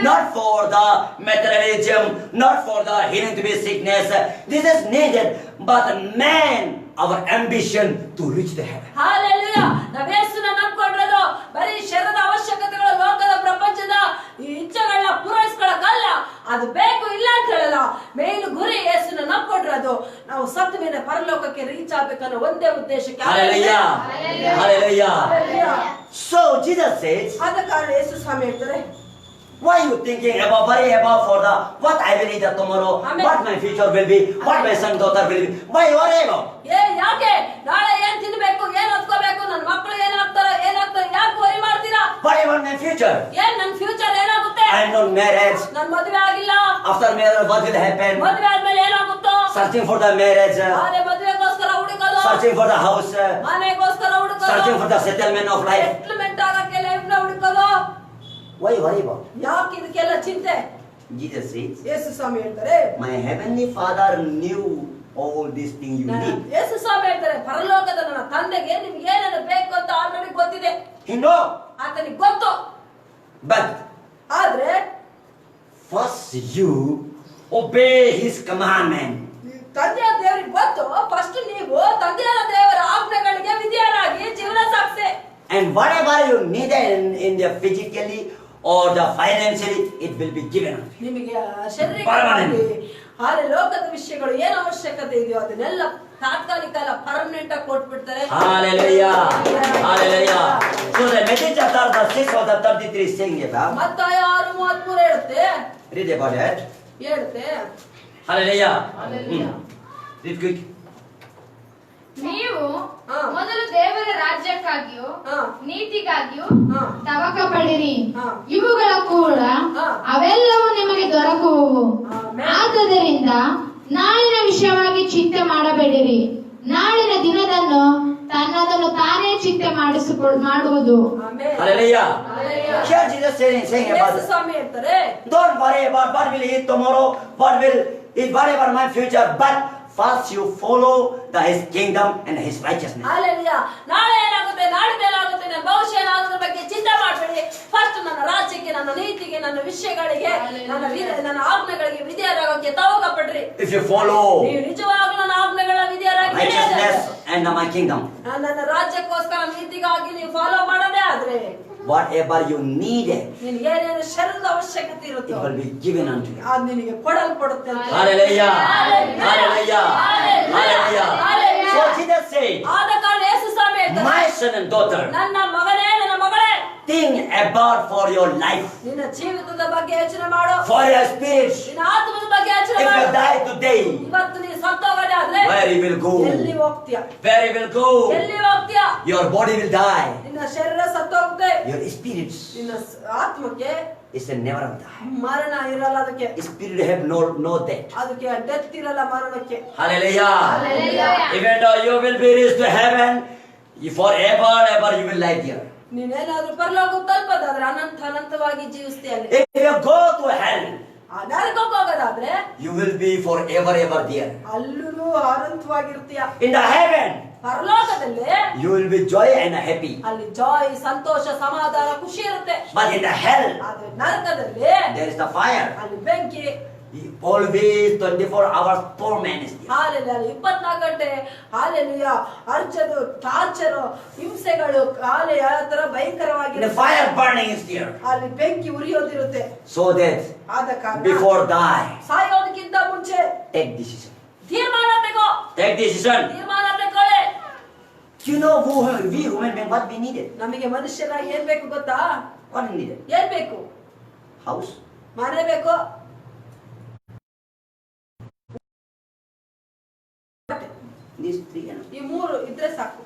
Not for the materialism, not for the healing to be sickness. This is needed, but man, our ambition to reach the heaven. Hallelujah. ನಾವು ಯೇಸುನ ನಂಬ್ಕೊಂಡಿರೋದು ಬರೀ ಶರೀರದ ಅವಶ್ಯಕತೆಗಳು, ಲೋಕದ ಪ್ರಪಂಚದ ಈ ಇಚ್ಛೆಗಳನ್ನ ಪೂರೈಸ್ಕೊಳ್ಳೋಕಲ್ಲ. ಅದು ಬೇಕು ಇಲ್ಲ ಅಂತ ಹೇಳಲ್ಲ. ಮೇಲು ಗುರಿ ಯೇಸುನ ನಂಬ್ಕೊಂಡಿರೋದು ನಾವು ಸತ್ತ ಮೇಲೆ ಪರಲೋಕಕ್ಕೆ ರೀಚ್ ಆಗ್ಬೇಕನ್ನೋ ಒಂದೇ ಉದ್ದೇಶಕ್ಕೆ. Hallelujah. Hallelujah. Hallelujah. So Jesus says, ಆದ ಕಾರಣ ಯೇಸು ಸ್ವಾಮಿ ಹೇಳ್ತಾರೆ, why you thinking about, worry about for the what I will eat tomorrow, Amen. what my future will be, what my son daughter will be? Why worry about? ಯಾಕೆ ನಾಳೆ ಏನ್ ತಿನ್ಬೇಕು, ಏನ್ ಹೊತ್ಕೋಬೇಕು, ನನ್ನ ಮಕ್ಕಳು ಏನಾಗ್ತಾರೆ, ಯಾಕೆ ವರಿ ಮಾಡ್ತೀರಾ? What about my future? ಏನ್ ನನ್ನ ಫ್ಯೂಚರ್ ಏನಾಗುತ್ತೆ? I am not married. ನನ್ ಮದುವೆ ಆಗಿಲ್ಲ, After marriage, what will happen? ಮದುವೆ ಆದ್ಮೇಲೆ ಏನಾಗುತ್ತೋ? Searching for the marriage, ಅದೇ ಮದುವೆಗೋಸ್ಕರ ಹುಡುಕೋದು, searching for the house, ಮನೆಗೋಸ್ಕರ ಹುಡುಕೋದು, searching for the settlement of life. Settlement ಆಗಕ್ಕೆ ಲೈಫ್ ನ ಹುಡುಕೋದು. Why worry about? ಯಾಕೆ ಇದಕ್ಕೆಲ್ಲ ಚಿಂತೆ? Jesus says, ಯೇಸು ಸ್ವಾಮಿ ಹೇಳ್ತಾರೆ, my heavenly Father knew all these things you need. ಯೇಸು ಸ್ವಾಮಿ ಹೇಳ್ತಾರೆ, ಪರಲೋಕದ ನನ್ನ ತಂದೆಗೆ ನಿಮ್ಗೆ ಏನೇನು ಬೇಕು ಅಂತ ಆಲ್ರೆಡಿ ಗೊತ್ತಿದೆ. He know, ಆತನಿಗೆ ಗೊತ್ತು. but ಆದ್ರೆ first you obey His commandment. ತಂದೆಯ ದೇವರಿಗೆ ಗೊತ್ತು. ಫಸ್ಟ್ ನೀವು ತಂದೆಯ ದೇವರ ಆಜ್ಞೆಗಳಿಗೆ ವಿಧೇಯರಾಗಿ ಜೀವನ ಸಾಗಿಸಿ. And whatever you need in the physically or the financially, it will be given. ನಿಮಗೆ ಶಾರೀರಿಕವಾಗಿ ಹಾಗೆ ಲೋಕದ ವಿಷಯಗಳು ಏನು ಅವಶ್ಯಕತೆ ಇದೆಯೋ ಅದನ್ನೆಲ್ಲ ತಾತ್ಕಾಲಿಕ ಅಲ್ಲ, ಪರ್ಮನೆಂಟ್ ಆಗಿ ಕೊಟ್ಬಿಡ್ತಾರೆ. Hallelujah. Hallelujah. So the Matthew chapter the 6 or the 33 is saying about. ಮತ್ತಾಯ 6:33 ಹೇಳುತ್ತೆ, Read about it. ಹೇಳುತ್ತೆ Hallelujah. Hallelujah. Read quick. ನೀವು ಹಾ. ಮೊದಲು ದೇವರ ರಾಜ್ಯಕ್ಕಾಗಿಯೂ ಹಾ. ನೀತಿಗಾಗಿಯೂ ಹಾ. ತವಕ ಪಡಿರಿ, ಹಾ. ಇವುಗಳ ಕೂಡ ಹಾ. ಅವೆಲ್ಲವೂ ನಿಮಗೆ ದೊರಕುವವು. ಆಮೆನ್. ಆದ್ದರಿಂದ ನಾಳಿನ ವಿಷಯವಾಗಿ ಚಿಂತೆ ಮಾಡಬೇಡಿರಿ, ನಾಳಿನ ದಿನದನ್ನು ತನ್ನದನ್ನು ತಾನೇ ಚಿಂತೆ ಮಾಡುವುದು. Amen. Hallelujah. Hallelujah. Here Jesus saying Yesu about, ಸ್ವಾಮಿ ಹೇಳ್ತಾರೆ, don't worry about what will eat tomorrow, what will eat, whatever my future, but first you follow His kingdom and His righteousness. Hallelujah. ನಾಳೆ ಏನಾಗುತ್ತೆ, ನಾಡಿದ್ದು ಏನಾಗುತ್ತೆ, ನನ್ನ ಭವಿಷ್ಯ ಏನಾಗುತ್ತೆ ಬಗ್ಗೆ ಚಿಂತೆ ಮಾಡಬೇಡಿ. ಫಸ್ಟ್ ನನ್ನ ರಾಜ್ಯಕ್ಕೆ, ನನ್ನ ನೀತಿಗೆ, ನನ್ನ ವಿಷಯಗಳಿಗೆ, ನನ್ನ ಆಜ್ಞೆಗಳಿಗೆ ವಿಧೇಯರಾಗೋಕೆ ತವಕ ಪಡ್ರಿ. If you follow ನೀವು ನಿಜವಾಗ್ಲೂ ನನ್ನ ಆಜ್ಞೆಗಳ ವಿಧೇಯರಾಗಿ ನಡೆಯೋದಾದ್ರೆ, righteousness and my kingdom, ನನ್ನ ರಾಜ್ಯಕ್ಕೋಸ್ಕರ ನೀತಿಗಾಗಿ ನೀವು ಫಾಲೋ ಮಾಡೋದೇ ಆದ್ರೆ, whatever you needed, ನಿನಗೆ ಏನೇನು ಶರೀರದ ಅವಶ್ಯಕತೆ it ಇರುತ್ತೋ will be given unto you. ಅದು ನಿನಗೆ ಕೊಡಲ್ಪಡುತ್ತೆ ಅಂತ. Hallelujah. Hallelujah. Hallelujah. Hallelujah. Hallelujah. So Jesus said, ಆದ ಕಾರಣ ಯೇಸು ಸ್ವಾಮಿ ಹೇಳ್ತಾರೆ, My son and daughter, ನನ್ನ ಮಗನೇ, ನನ್ನ ಮಗಳೇ, think about for your life, ನಿನ್ನ ಜೀವಿತದ ಬಗ್ಗೆ ಯೋಚನೆ ಮಾಡು, for your spirit. ನಿನ್ನ ಆತ್ಮದ ಬಗ್ಗೆ ಯೋಚನೆ If you ಮಾಡು. die today, ಇವತ್ತು ನೀನು ಸತ್ತೋಗದೆ ಆದ್ರೆ where you will go? ಎಲ್ಲಿ ಹೋಗ್ತೀಯ? where you will go? ಎಲ್ಲಿ ಹೋಗ್ತೀಯ? Your body will die. ನಿನ್ನ ಶರೀರ ಸತ್ತೋಗುತ್ತೆ, Your spirit ನಿನ್ನ ಆತ್ಮಕ್ಕೆ is a never die. ಮರಣ ಇರಲ್ಲ. ಅದಕ್ಕೆ Spirit have no death. ಅದಕ್ಕೆ ಡೆತ್ ಇರಲ್ಲ ಮರಣಕ್ಕೆ. Hallelujah. Hallelujah. Even though you will be reached to heaven, forever, ever you will lie there. ನೀನೇನಾದ್ರೂ ಪರಲೋಕ ತಲುಪೋದಾದ್ರೆ ಅನಂತವಾಗಿ ಜೀವಿಸ್ತೀಯ ಅಲ್ಲಿ. If you go to hell, ಆ ನರಕಕ್ಕೆ ಹೋಗೋದಾದ್ರೆ you will be forever ever there. ಅಲ್ಲೂ ಅನಂತವಾಗಿರ್ತೀಯ. In the heaven, ಪರಲೋಕದಲ್ಲಿ you will be joy and happy. ಅಲ್ಲಿ ಜಾಯ್, ಸಂತೋಷ, ಸಮಾಧಾನ, ಖುಷಿ ಇರುತ್ತೆ. But in the hell, ಆದ್ರೆ ನರಕದಲ್ಲಿ there is the fire. ಅಲ್ಲಿ ಬೆಂಕಿ, Always 24 hours torment is there. ಹಾಲೆಲ್ಲ 24 ಗಂಟೆ ಹಾಲೆಲ್ಲ ಅರ್ಚದು, ಟಾರ್ಚರು, ಹಿಂಸೆಗಳು, ಹಾಲೆ ಯಾವ ತರ The ಭಯಂಕರವಾಗಿರುತ್ತೆ. fire burning is there. ಅಲ್ಲಿ ಬೆಂಕಿ ಉರಿಯೋದಿರುತ್ತೆ. So that ಆದ ಕಾರಣ before die, ಸಾಯೋದಕ್ಕಿಂತ ಮುಂಚೆ take decision. ತೀರ್ಮಾನ ತಗೋ, Take decision. ತೀರ್ಮಾನ ತಗೊಳ್ಳೆ. You know we human beings what we needed? ನಮಗೆ ಮನುಷ್ಯರಾಗಿ ಏನ್ ಬೇಕು ಗೊತ್ತಾ? What we needed? ಏನ್ ಬೇಕು? House. ಮನೆ ಬೇಕು, These three, ಈ ಮೂರು ಇದ್ರೆ ಸಾಕು.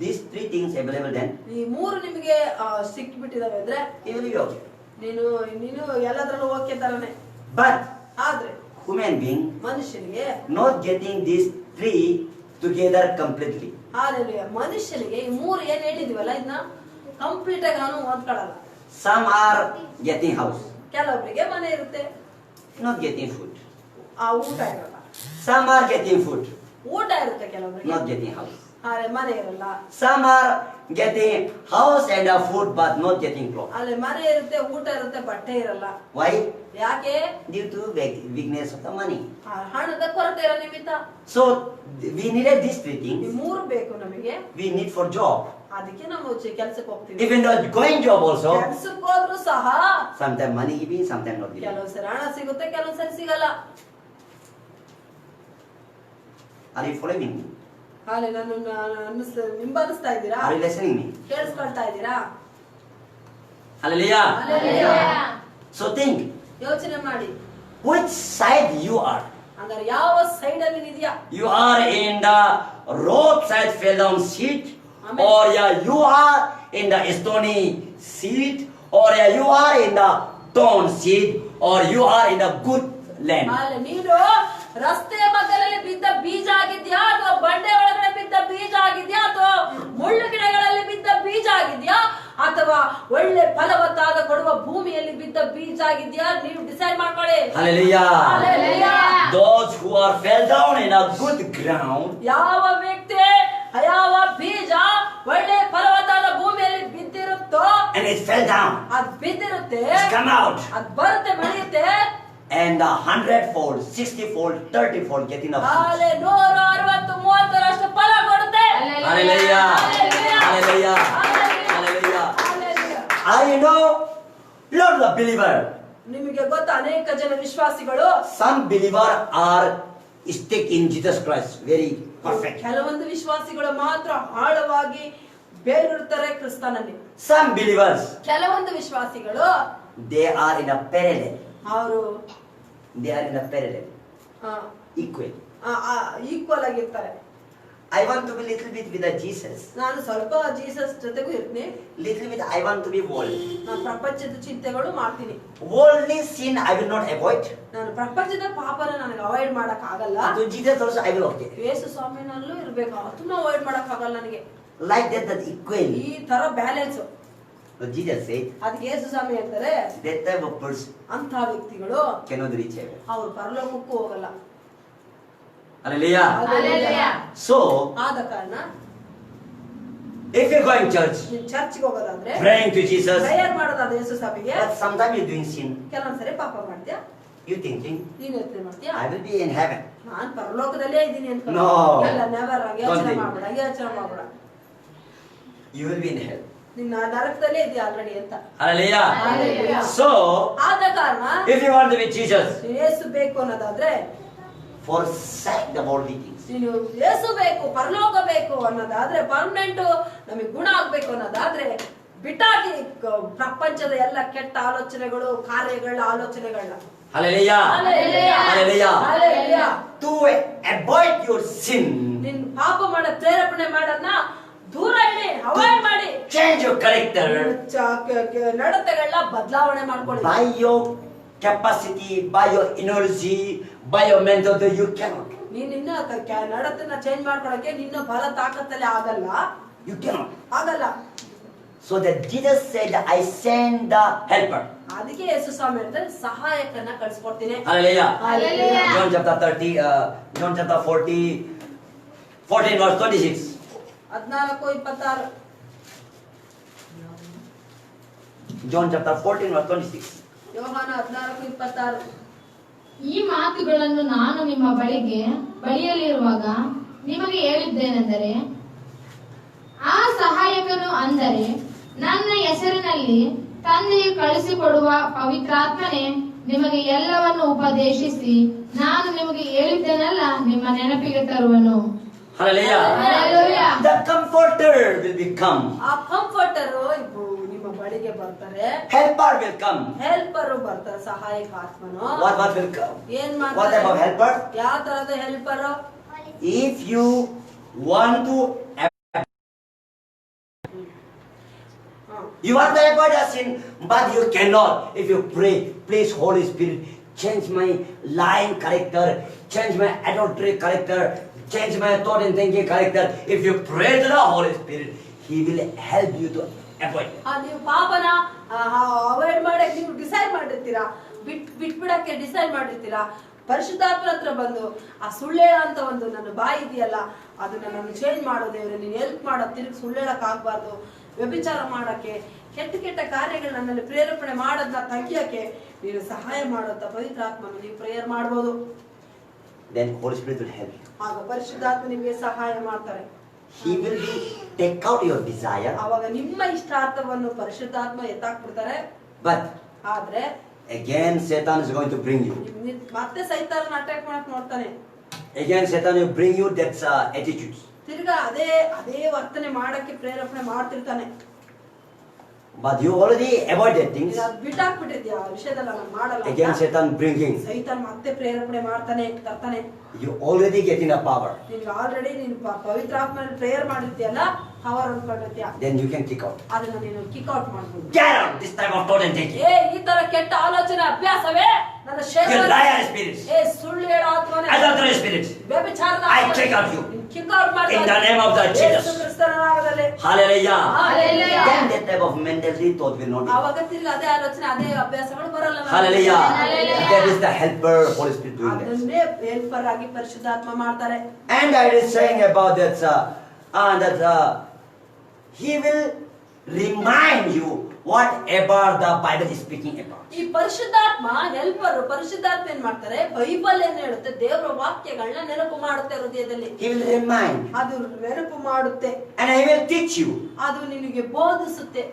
these three things available, then ಈ ಮೂರು ನಿಮಗೆ ಸಿಕ್ಬಿಟ್ಟಿದಾವೆ ಅಂದ್ರೆ you will be okay. ನೀನು ಎಲ್ಲದರಲ್ಲೂ ಓಕೆ ತರನೇ. But ಆದ್ರೆ human being ಮನುಷ್ಯನಿಗೆ not getting these three together completely. Hallelujah, ಮನುಷ್ಯನಿಗೆ ಈ ಮೂರು ಏನ್ ಹೇಳಿದೀವಲ್ಲ ಇದನ್ನ ಕಂಪ್ಲೀಟ್ ಆಗಿ ಅವನು ಓದ್ಕೊಳ್ಳಲ್ಲ. Some are getting house, ಕೆಲವೊಬ್ಬರಿಗೆ ಮನೆ ಇರುತ್ತೆ, not getting food. ಆ ಊಟ ಇರಲ್ಲ. Some are getting food, ಊಟ ಇರುತ್ತೆ ಕೆಲವೊಬ್ಬರಿಗೆ, not getting house. ಆದ್ರೆ ಮನೆ ಇರಲ್ಲ. Some are getting house and a food but not getting clothes. ಅಲ್ಲಿ ಮನೆ ಇರುತ್ತೆ, ಊಟ ಇರುತ್ತೆ, ಬಟ್ಟೆ ಇರಲ್ಲ. Why? ಯಾಕೆ? Due to weakness of the money. ಆ ಹಣದ ಕೊರತೆ ಇರೋ ನಿಮಿತ್ತ. So we needed these three ಈ things. ಮೂರು ಬೇಕು ನಮಗೆ. We need for job. ಅದಕ್ಕೆ ನಾವು ಕೆಲ್ಸಕ್ಕೆ ಹೋಗ್ತೀವಿ. Even though going job also, ಕೆಲ್ಸಕ್ಕೆ ಹೋದ್ರು ಸಹ sometimes money giving, sometimes not giving. ಕೆಲವು ಸರಿ ಹಣ ಸಿಗುತ್ತೆ, ಕೆಲವು ಸರಿ ಸಿಗಲ್ಲ. Are you following me? ಹಾಲೆ ನಾನು ಹಿಂಬಾಲಿಸ್ತಾ ಇದ್ದೀರಾ? Are you listening me? ಕೇಳಿಸ್ಕೊಳ್ತಾ ಇದ್ದೀರಾ? Hallelujah. Hallelujah. So think, ಯೋಚನೆ ಮಾಡಿ, which side you are? ಹಂಗಾರೆ ಯಾವ ಸೈಡ್ ಅಲ್ಲಿ ಇದೆಯಾ? You are in the roadside fell down seat, Amen. or you are in the stony seat, or you are in the thorn seat, or you are in the good land. ಹಾಲೆ ನೀನು ರಸ್ತೆಯ ಮಧ್ಯದಲ್ಲಿ ಬಿದ್ದ ಬೀಜ ಆಗಿದ್ಯಾ, ಅಥವಾ ಬಂಡೆ ಒಳಗಡೆ ಬಿದ್ದ ಬೀಜ ಆಗಿದ್ಯಾ, ಅಥವಾ ಮುಳ್ಳು ಗಿಡಗಳಲ್ಲಿ ಬಿದ್ದ ಬೀಜ ಆಗಿದ್ಯಾ, ಅಥವಾ ಒಳ್ಳೆ ಫಲವತ್ತಾದ ಕೊಡುವ ಭೂಮಿಯಲ್ಲಿ ಬಿದ್ದ ಬೀಜ ಆಗಿದ್ಯಾ? ನೀವು ಡಿಸೈಡ್ ಮಾಡ್ಕೊಳ್ಳಿ. Hallelujah. Hallelujah. Those who are fell down in a good ground, ಯಾವ ವ್ಯಕ್ತಿ ಯಾವ ಬೀಜ ಒಳ್ಳೆ ಫಲವತ್ತಾದ ಭೂಮಿಯಲ್ಲಿ ಬಿದ್ದಿರುತ್ತೋ, And it fell down. ಅದ್ ಬಿದ್ದಿರುತ್ತೆ, It's come out. ಅದ್ ಬರುತ್ತೆ, ಬೆಳೆಯುತ್ತೆ. And 100-fold, 60-fold, 30-fold getting up. ಹಾಲೆ 160, 30ರಷ್ಟು ಫಲ ಕೊಡುತ್ತೆ. Hallelujah. Hallelujah. Hallelujah. Hallelujah. Hallelujah. I know lot of believer. ನಿಮಗೆ ಗೊತ್ತಾ, ಅನೇಕ ಜನ ವಿಶ್ವಾಸಿಗಳು Some believer are stick in Jesus Christ, very perfect. ಕೆಲವೊಂದು ವಿಶ್ವಾಸಿಗಳು ಮಾತ್ರ ಆಳವಾಗಿ ಬೇರಿರ್ತಾರೆ ಕ್ರಿಸ್ತನಲ್ಲಿ. Some believers, ಕೆಲವೊಂದು ವಿಶ್ವಾಸಿಗಳು they are in a parallel. ಅವರು They are in a parallel, equal. Equal ಆಗಿರ್ತಾರೆ. I want to be little bit with the Jesus. ನಾನು ಸ್ವಲ್ಪ ಜೀಸಸ್ ಜೊತೆಗೂ ಇರ್ತೀನಿ. Little bit I want to be worldly. ನಾನು ಪ್ರಪಂಚದ ಚಿಂತೆಗಳು ಮಾಡ್ತೀನಿ. Worldly sin I will not avoid. ನಾನು ಪ್ರಪಂಚದ ಪಾಪನ ನನಗೆ ಅವಾಯ್ಡ್ ಮಾಡಕ್ ಆಗಲ್ಲ. To Jesus also I will okay. ಯೇಸು ಸ್ವಾಮಿನಲ್ಲೂ ಇರ್ಬೇಕು, ಅದನ್ನ ಅವಾಯ್ಡ್ ಮಾಡಕ್ ಆಗಲ್ಲ ನನಗೆ. Like that equal. ಈ ತರ ಬ್ಯಾಲೆನ್ಸ್. Jesus said, ಅದಕ್ಕೆ ಯೇಸು ಸ್ವಾಮಿ ಅಂತಾರೆ, that type of person ಅಂತ ವ್ಯಕ್ತಿಗಳು cannot reach heaven. ಅವ್ರು ಪರಲೋಕಕ್ಕೂ ಹೋಗಲ್ಲ. Hallelujah. Hallelujah. So, ಆದ ಕಾರಣ if you're going church, ನೀನ್ ಚರ್ಚ್ಗೆ ಹೋಗೋದಾದ್ರೆ praying to Jesus, ಪ್ರೇಯರ್ ಮಾಡೋದಾದ್ರೆ ಯೇಸು ಸ್ವಾಮಿಗೆ, but sometimes you're doing sin, ಕೆಲವೊಂದ್ಸರಿ ಪಾಪ ಮಾಡ್ತೀಯ, you thinking, ನೀನ್ ಯೋಚನೆ ಮಾಡ್ತೀಯ I will be in heaven. ನಾನ್ ಪರಲೋಕದಲ್ಲೇ ಇದ್ದೀನಿ ಅಂತ. No. ಎಲ್ಲ ನೆವರ್ ಹಂಗೆ Don't ಯೋಚನೆ think. ಮಾಡ್ಬೇಡ, ಹಂಗೆ ಯೋಚನೆ ಮಾಡ್ಬೇಡ. You will be in hell. ನೀನ್ ನರಕದಲ್ಲೇ ಇದೆಯಾ ಆಲ್ರೆಡಿ ಅಂತ. Hallelujah. Hallelujah. So, ಆದ ಕಾರಣ if you want to be Jesus, ಯೇಸು ಬೇಕು ಅನ್ನೋದಾದ್ರೆ, forsake the worldly things. ನೀನು ಯೇಸು ಬೇಕು, ಪರಲೋಕ ಬೇಕು ಅನ್ನೋದಾದ್ರೆ, ಪರ್ಮನೆಂಟ್ ನಮಗೆ ಗುಣ ಆಗ್ಬೇಕು ಅನ್ನೋದಾದ್ರೆ, ಬಿಟ್ಟಾಗಿ ಪ್ರಪಂಚದ ಎಲ್ಲ ಕೆಟ್ಟ ಆಲೋಚನೆಗಳು, ಕಾರ್ಯಗಳ ಆಲೋಚನೆಗಳನ್ನ. Hallelujah. Hallelujah. Hallelujah. Hallelujah. To avoid your sin, ನಿನ್ ಪಾಪ ಮಾಡ ಪ್ರೇರೇಪಣೆ ಮಾಡೋದನ್ನ ದೂರ ಇಡಿ, ಅವಾಯ್ಡ್ ಮಾಡಿ. change your character ನಡತೆಗಳನ್ನ ಬದಲಾವಣೆ ಮಾಡ್ಕೊಳ್ಳಿ. by your capacity, by your energy, by your mental, you cannot. ನೀನ್ ಇನ್ನ ನಡತೆನ ಚೇಂಜ್ ಮಾಡ್ಕೊಳಕ್ಕೆ ನಿನ್ನ ಬಲ ತಾಕತ್ತಲ್ಲಿ ಆಗಲ್ಲ, You cannot. ಆಗಲ್ಲ. So that Jesus said, I send the helper. ಅದಕ್ಕೆ ಯೇಸು ಸ್ವಾಮಿ ಹೇಳ್ತಾರೆ, ಸಹಾಯಕನ ಕಳಿಸ್ಕೊಡ್ತೀನಿ. Hallelujah. Hallelujah. John chapter 30, John chapter 14 verse 26. 14:26. John chapter 14 verse 26. ಯೋಹಾನ 14:26. ಈ ಮಾತುಗಳನ್ನು ನಾನು ನಿಮ್ಮ ಬಳಿಯಲ್ಲಿರುವಾಗ ನಿಮಗೆ ಹೇಳಿದ್ದೇನೆಂದರೆ, ಆ ಸಹಾಯಕನು ಅಂದರೆ ನನ್ನ ಹೆಸರಿನಲ್ಲಿ ತಂದೆಯು ಕಳಿಸಿಕೊಡುವ ಪವಿತ್ರಾತ್ಮನೇ ನಿಮಗೆ ಎಲ್ಲವನ್ನು ಉಪದೇಶಿಸಿ ನಾನು ನಿಮಗೆ ಹೇಳಿದ್ದೇನೆಲ್ಲ ನಿಮ್ಮ ನೆನಪಿಗೆ ತರುವನು. Hallelujah. Hallelujah. The comforter will become. ಆ ಕಂಫರ್ಟರ್ ನಿಮ್ಮ ಬಳಿಗೆ ಬರ್ತಾರೆ, Helper will come. ಹೆಲ್ಪರ್ ಬರ್ತಾರೆ, ಸಹಾಯಕ ಆತ್ಮನು. What will come? ಏನ್ What type of ಮಾಡ್ತಾರೆ? helper? ಯಾವ ತರದ helper? If you want to, you want to avoid a sin, but you cannot. If you pray, please Holy Spirit, change my lying character, change my adultery character, change my thought and thinking character. If you pray to the Holy Spirit, He will help you to avoid. ನೀವು ಪಾಪನ avoid ಮಾಡಕ್ಕೆ ನೀವು decide ಮಾಡಿರ್ತೀರಾ, ಬಿಟ್ಬಿಡಕ್ಕೆ decide ಮಾಡಿರ್ತೀರಾ. ಪರಿಶುದ್ಧಾತ್ಮನ ಹತ್ರ ಬಂದು ಆ ಸುಳ್ಳೇಳ ಅಂತ ಒಂದು ನನ್ನ ಬಾಯಿ ಇದೆಯಲ್ಲ, ಅದನ್ನ ನಾನು ಚೇಂಜ್ ಮಾಡೋ ದೇವ್ರೆ, ನೀನು ಹೆಲ್ಪ್ ಮಾಡೋ, ತಿರುಗಿ ಸುಳ್ಳೇಳಕ್ ಆಗ್ಬಾರ್ದು, ವ್ಯಭಿಚಾರ ಮಾಡಕ್ಕೆ, ಕೆಟ್ಟ ಕೆಟ್ಟ ಕಾರ್ಯಗಳನ್ನ ನನ್ನಲ್ಲಿ ಪ್ರೇರೇಪಣೆ ಮಾಡೋದನ್ನ ತೆಗಿಯಕ್ಕೆ ನೀನು ಸಹಾಯ ಮಾಡೋಂತ ಪವಿತ್ರಾತ್ಮನ ನೀವು ಪ್ರೇಯರ್ ಮಾಡ್ಬೋದು. Then Holy Spirit will help you. ಆಗ ಪರಿಶುದ್ಧಾತ್ಮ ನಿಮಗೆ ಸಹಾಯ ಮಾಡ್ತಾರೆ. He will take out your desire. ಆವಾಗ ನಿಮ್ಮ ಇಷ್ಟಾರ್ಥವನ್ನು ಪರಿಶುದ್ಧಾತ್ಮ ಎತ್ತಾಕ್ಬಿಡ್ತಾರೆ. But ಆದ್ರೆ again Satan is going to bring you. ಮತ್ತೆ ಸೈತಾನನ ಅಟ್ಯಾಕ್ ಮಾಡಕ್ ನೋಡ್ತಾನೆ. Again Satan will bring you that attitudes. ತಿರ್ಗಾ ಅದೇ ವರ್ತನೆ ಮಾಡಕ್ಕೆ ಪ್ರೇರೇಪಣೆ ಮಾಡ್ತಿರ್ತಾನೆ. But you already avoided things. ಬಿಟ್ಟಾಕ್ಬಿಟ್ಟಿದ್ಯಾ ಆ ವಿಷಯದಲ್ಲ, ನಾನು ಮಾಡಲ್ಲ. Again Satan bringing. ಸೈತಾನ ಮತ್ತೆ ಪ್ರೇರೇಪಣೆ ಮಾಡ್ತಾನೆ, ತರ್ತಾನೆ. You already getting a power. ನಿನ್ಗೆ ಆಲ್ರೆಡಿ ನೀನು ಪವಿತ್ರ ಆತ್ಮನಲ್ಲಿ ಪ್ರೇಯರ್ ಮಾಡಿರ್ತೀಯಲ್ಲ, ಪವರ್ ಅನ್ಕೊಂಡಿರ್ತೀಯ. Then you can kick out. ಅದನ್ನ ನೀನು ಕಿಕ್ ಔಟ್ ಮಾಡ್ಬೋದು. Get out this type of thought and thinking. ಈ ತರ ಕೆಟ್ಟ ಆಲೋಚನೆ ಅಭ್ಯಾಸವೇ ನನ್ನ You liar spirits. ಸುಳ್ಳು ಹೇಳೋ ಆತ್ಮನೇ, Adulterous spirits. ವ್ಯಭಿಚಾರದ I kick out you. Kick out ಮಾಡ್ತಾ In the name of the Jesus. ಯೇಸು ಕ್ರಿಸ್ತನ ನಾಮದಲ್ಲಿ. Hallelujah. Hallelujah. Then that type of mentality thought will not be. ಆವಾಗ ತಿರ್ಗಿ ಅದೇ ಆಲೋಚನೆ, ಅದೇ ಅಭ್ಯಾಸಗಳು ಬರಲ್ಲ ನಮಗೆ. Hallelujah. Hallelujah. That is the helper Holy Spirit doing that. ಅದನ್ನೇ ಹೆಲ್ಪರ್ ಆಗಿ ಪರಿಶುದ್ಧಾತ್ಮ ಮಾಡ್ತಾರೆ. And I was saying about that, He will remind you whatever the Bible is speaking about. ಈ ಪರಿಶುದ್ಧಾತ್ಮ ಹೆಲ್ಪರ್, ಪರಿಶುದ್ಧಾತ್ಮ ಏನ್ ಮಾಡ್ತಾರೆ, ಬೈಬಲ್ ಏನ್ ಹೇಳುತ್ತೆ, ದೇವರ ವಾಕ್ಯಗಳನ್ನ ನೆನಪು ಮಾಡುತ್ತೆ ಹೃದಯದಲ್ಲಿ. He will remind. ಅದು ನೆನಪು ಮಾಡುತ್ತೆ. And He will teach you ಅದು ನಿನಗೆ ಬೋಧಿಸುತ್ತೆ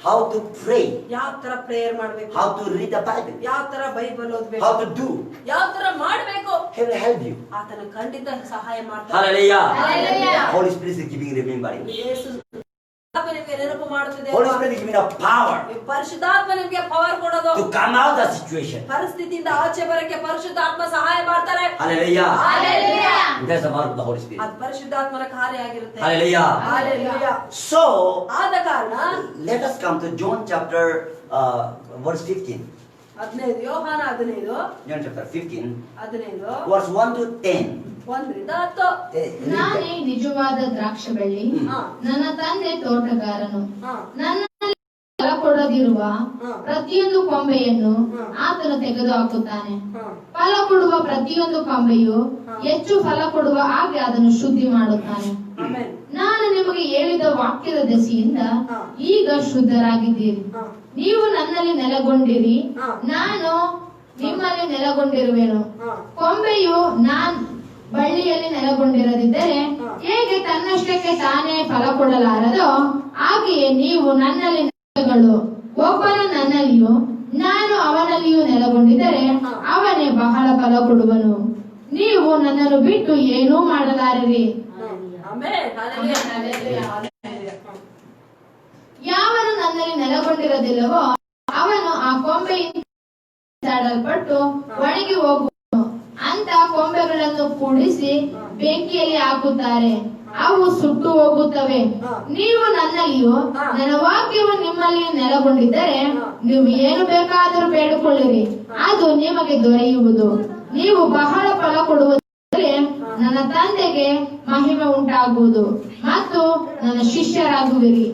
how to pray, ಯಾವ ತರ ಪ್ರೇಯರ್ ಮಾಡ್ಬೇಕು, how to read the Bible, ಯಾವ ತರ ಬೈಬಲ್ ಓದ್ಬೇಕು, how to do. ಯಾವ ತರ ಮಾಡ್ಬೇಕು. He will help you. ಆತನ ಖಂಡಿತ ಸಹಾಯ ಮಾಡ್ತಾರೆ. Hallelujah. Hallelujah. Holy Spirit is giving remembering. ಯೇಸು ನಿಮಗೆ ನೆನಪು ಮಾಡುತ್ತಿದೆ. Holy Spirit is giving a power ಪರಿಶುದ್ಧಾತ್ಮ ನಿಮಗೆ ಪವರ್ ಕೊಡೋದು. to come out of the situation. ಪರಿಸ್ಥಿತಿಯಿಂದ ಆಚೆ ಬರಕ್ಕೆ ಪರಿಶುದ್ಧಾತ್ಮ ಸಹಾಯ ಮಾಡ್ತಾರೆ. Hallelujah. Hallelujah. That's the work of the Holy Spirit. ಅದು ಪರಿಶುದ್ಧಾತ್ಮನ ಕಾರ್ಯ ಆಗಿರುತ್ತೆ. Hallelujah. Hallelujah. So, ಆದ ಕಾರಣ let us come to John chapter verse 15. 15 ಯೋಹಾನ 15 John chapter 15, 15 verse 1 to 10. 1ರಿಂದ 10. ನಾನೇ ನಿಜವಾದ ದ್ರಾಕ್ಷಿ ಬಳ್ಳಿ, ಹಾ. ನನ್ನ ತಂದೆ ತೋಟಗಾರನು. ಹಾ. ನನ್ನಲ್ಲಿ ಫಲ ಕೊಡದಿರುವ ಹಾ. ಪ್ರತಿಯೊಂದು ಕೊಂಬೆಯನ್ನು ಹಾ. ಆತನು ತೆಗೆದು ಹಾಕುತ್ತಾನೆ. ಹಾ. ಫಲ ಕೊಡುವ ಪ್ರತಿಯೊಂದು ಕೊಂಬೆಯು ಹಾ. ಹೆಚ್ಚು ಫಲ ಕೊಡುವ ಹಾಗೆ ಅದನ್ನು ಶುದ್ಧಿ ಮಾಡುತ್ತಾನೆ. ಆಮೆನ್. ನಾನು ನಿಮಗೆ ಹೇಳಿದ ವಾಕ್ಯದ ದೆಸೆಯಿಂದ ಹಾ. ಈಗ ಶುದ್ಧರಾಗಿದ್ದೀರಿ. ಹಾ. ನೀವು ನನ್ನಲ್ಲಿ ನೆಲೆಗೊಂಡಿರಿ, ಹಾ. ನಾನು ನಿಮ್ಮಲ್ಲಿ ನೆಲೆಗೊಂಡಿರುವೆನು. ಹಾ. ಕೊಂಬೆಯು ಬಳ್ಳಿಯಲ್ಲಿ ನೆಲೆಗೊಂಡಿರದಿದ್ದರೆ ಹಾ. ಹೇಗೆ ತನ್ನಷ್ಟಕ್ಕೆ ತಾನೇ ಫಲ ಕೊಡಲಾರದೋ ಹಾಗೆಯೇ ನೀವು ನನ್ನಲ್ಲಿ ನೆಲೆಗಳು. ಒಬ್ಬನು ನನ್ನಲ್ಲಿಯೂ ನಾನು ಅವನಲ್ಲಿಯೂ ನೆಲೆಗೊಂಡಿದ್ದರೆ ಹಾ. ಅವನೇ ಬಹಳ ಫಲ ಕೊಡುವನು. ನೀವು ನನ್ನನ್ನು ಬಿಟ್ಟು ಏನೂ ಮಾಡಲಾರಿರಿ. ಆಮೆನ್. ಹಲ್ಲೆಲೂಯಾ. ಹಲ್ಲೆಲೂಯಾ. ಹಲ್ಲೆಲೂಯಾ. ಯಾವನು ನನ್ನಲ್ಲಿ ನೆಲೆಗೊಂಡಿರದಿಲ್ಲವೋ ಅವನು ಆ ಕೊಂಬೆಯಿಂದ ಚಾಡಲ್ಪಟ್ಟು ಒಣಗಿ ಹೋಗುವನು. ಅಂತ ಕೊಂಬೆಗಳನ್ನು ಕೂಡಿಸಿ ಬೆಂಕಿಯಲ್ಲಿ ಹಾಕುತ್ತಾರೆ, ಅವು ಸುಟ್ಟು ಹೋಗುತ್ತವೆ. ನೀವು ನನ್ನಲ್ಲಿಯೂ ನನ್ನ ವಾಕ್ಯವು ನಿಮ್ಮಲ್ಲಿ ನೆಲೆಗೊಂಡಿದ್ದರೆ ನೀವು ಏನು ಬೇಕಾದರೂ ಬೇಡಿಕೊಳ್ಳಿರಿ, ಅದು ನಿಮಗೆ ದೊರೆಯುವುದು. ನೀವು ಬಹಳ ಫಲ ಕೊಡುವುದರಲ್ಲಿ ನನ್ನ ತಂದೆಗೆ ಮಹಿಮೆ ಉಂಟಾಗುವುದು ಮತ್ತು ನನ್ನ ಶಿಷ್ಯರಾಗುವಿರಿ.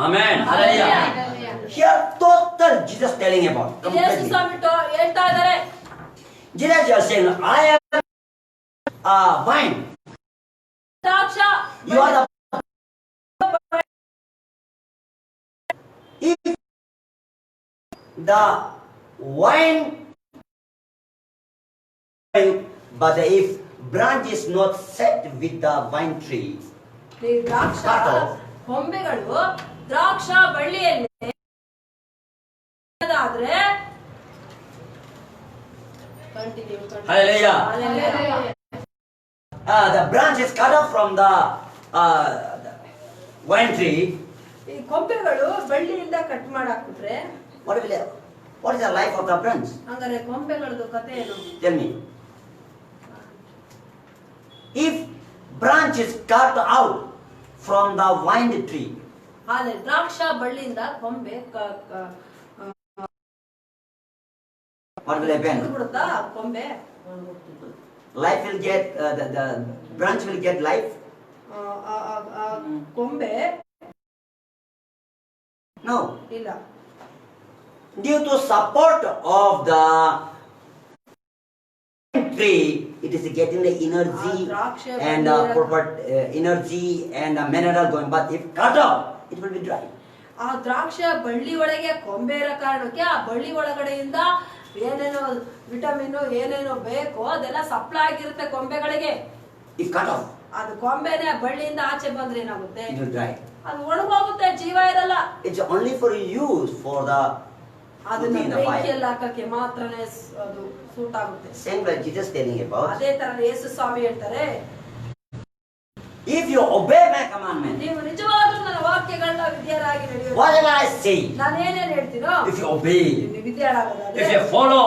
Amen. Hallelujah. Here total Jesus telling about. Yesu completely. ಸ್ವಾಮಿ ಹೇಳ್ತಾ ಇದ್ದಾರೆ, Jesus just saying, I am a vine. ದ್ರಾಕ್ಷ You are the. If the wine, but if branch is not set with the vine tree, ಈ ದ್ರಾಕ್ಷ Start. ಕೊಂಬೆಗಳು ದ್ರಾಕ್ಷ ಬಳ್ಳಿಯಲ್ಲಿ ಆದ್ರೆ continue. Hallelujah. The branch is cut off from the vine tree. ಈ ಕೊಂಬೆಗಳು ಬಳ್ಳಿಯಿಂದ cut ಮಾಡಾಕ್ಬಿಟ್ರೆ What is the life of the branch? ಹಂಗಾರೆ ಕೊಂಬೆಗಳದ್ದು ಕಥೆ ಏನು? Tell me. If branch is cut out from the vine tree, ಹಾಲೆ ದ್ರಾಕ್ಷ ಬಳ್ಳಿಯಿಂದ ಕೊಂಬೆ what will happen? ಬಿಡುತ್ತಾ ಕೊಂಬೆ? Life will get, the branch will get life? ಕೊಂಬೆ No. ಇಲ್ಲ. Due to support of the tree, it is getting the energy Draksha and proper energy and mineral going. But if cut off, it will be dry. ಆ ದ್ರಾಕ್ಷ ಬಳ್ಳಿ ಒಳಗೆ ಕೊಂಬೆ ಇರೋ ಕಾರಣಕ್ಕೆ ಆ ಬಳ್ಳಿ ಒಳಗಡೆಯಿಂದ ಏನೇನೋ ವಿಟಮಿನ್ ಏನೇನೋ ಬೇಕೋ ಅದೆಲ್ಲ ಸಪ್ಲೈ ಆಗಿರುತ್ತೆ ಕೊಂಬೆಗಳಿಗೆ. If cut off, ಅದು ಕೊಂಬೆನೆ ಬಳ್ಳಿಯಿಂದ ಆಚೆ ಬಂದ್ರೆ ಏನಾಗುತ್ತೆ? it will dry. ಅದು ಒಣಗೋಗುತ್ತೆ, ಜೀವ ಇರಲ್ಲ. It's only for use for the ಅದನ್ನ putting in the fire. ಬೆಂಕಿಯಲ್ಲಿ ಹಾಕಕ್ಕೆ ಮಾತ್ರನೇ ಅದು ಸೂಟ್ ಆಗುತ್ತೆ. Same like Jesus telling about. ಅದೇ ತರ ಯೇಸು ಸ್ವಾಮಿ ಹೇಳ್ತಾರೆ, If you obey my commandment, ನೀವು ನಿಜವಾಗ್ಲೂ ನನ್ನ ವಾಕ್ಯಗಳನ್ನ ವಿಧೇಯರಾಗಿ ನಡೆಯೋದು. whatever I say, ನಾನು ಏನೇನ್ ಹೇಳ್ತೀನೋ if you obey, ನೀವು ವಿಧೇಯರಾಗೋದಾದ್ರೆ, if you follow,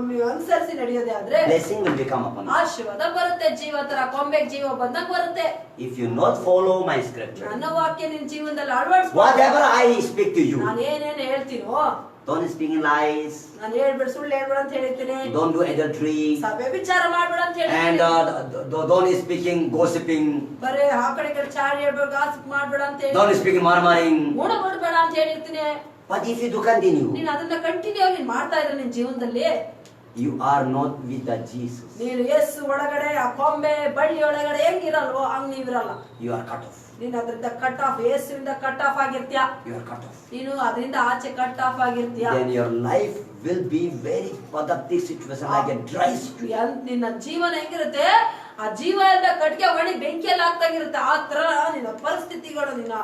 ನೀವು ಅನುಸರಿಸಿ ನಡೆಯೋದೇ ಆದ್ರೆ blessing will become upon you. ಆಶೀರ್ವಾದ ಬರುತ್ತೆ. ಜೀವ ತರ ಕೊಂಬೆಗೆ ಜೀವ ಬಂದಂಗ್ ಬರುತ್ತೆ. If you not follow my scripture, ನನ್ನ ವಾಕ್ಯ ನಿನ್ ಜೀವನದಲ್ಲಿ ಅಳವಡಿಸ್ಕೊ. whatever I speak to you, ನಾನು ಏನೇನ್ ಹೇಳ್ತೀನೋ, don't speak in lies, ನಾನು ಹೇಳ್ಬೇಡ, ಸುಳ್ಳು ಹೇಳ್ಬೇಡ ಅಂತ ಹೇಳ್ತೀನಿ. don't do adultery, ಸಭೆ ವಿಚಾರ ಮಾಡ್ಬೇಡ ಅಂತ and ಹೇಳ್ತೀನಿ. don't speaking gossiping, ಬರೇ ಆ ಕಡೆ ಈ ಕಡೆ ಚಾಡಿ ಹೇಳ್ಬೇಡ, ಗಾಸಿಪ್ ಮಾಡ್ಬೇಡ ಅಂತ don't ಹೇಳಿ, speak murmuring. ಗುಣಪಡ್ಬೇಡ ಅಂತ ಹೇಳಿರ್ತೀನಿ. But if you do continue, ನೀನ್ ಅದನ್ನ ಕಂಟಿನ್ಯೂ ನೀನ್ ಮಾಡ್ತಾ ಇದ್ರೆ ನಿನ್ ಜೀವನದಲ್ಲಿ you are not with the Jesus. ನೀನು ಯೇಸು ಒಳಗಡೆ ಆ ಕೊಂಬೆ ಬಳ್ಳಿ ಒಳಗಡೆ ಹೆಂಗಿರಲ್ವೋ ಹಂಗ್ ನೀವಿರಲ್ಲ. You are cut off. ನೀನ್ ಅದರಿಂದ ಕಟ್ ಆಫ್, ಯೇಸುವಿಂದ ಕಟ್ ಆಫ್ ಆಗಿರ್ತೀಯ. You are cut off. ನೀನು ಅದರಿಂದ ಆಚೆ ಕಟ್ ಆಫ್ ಆಗಿರ್ತೀಯ. Then your life will be very pathetic situation, like a dry situation. ನಿನ್ನ ಜೀವನ ಹೆಂಗಿರುತ್ತೆ, ಆ ಜೀವ ಎಲ್ಲ ಕಟ್ಗೆ ಒಣಗಿ ಬೆಂಕಿಯಲ್ಲಿ ಆಗ್ತಾಗಿರುತ್ತೆ. ಆ ತರ ನಿನ್ನ ಪರಿಸ್ಥಿತಿಗಳು, ನಿನ್ನ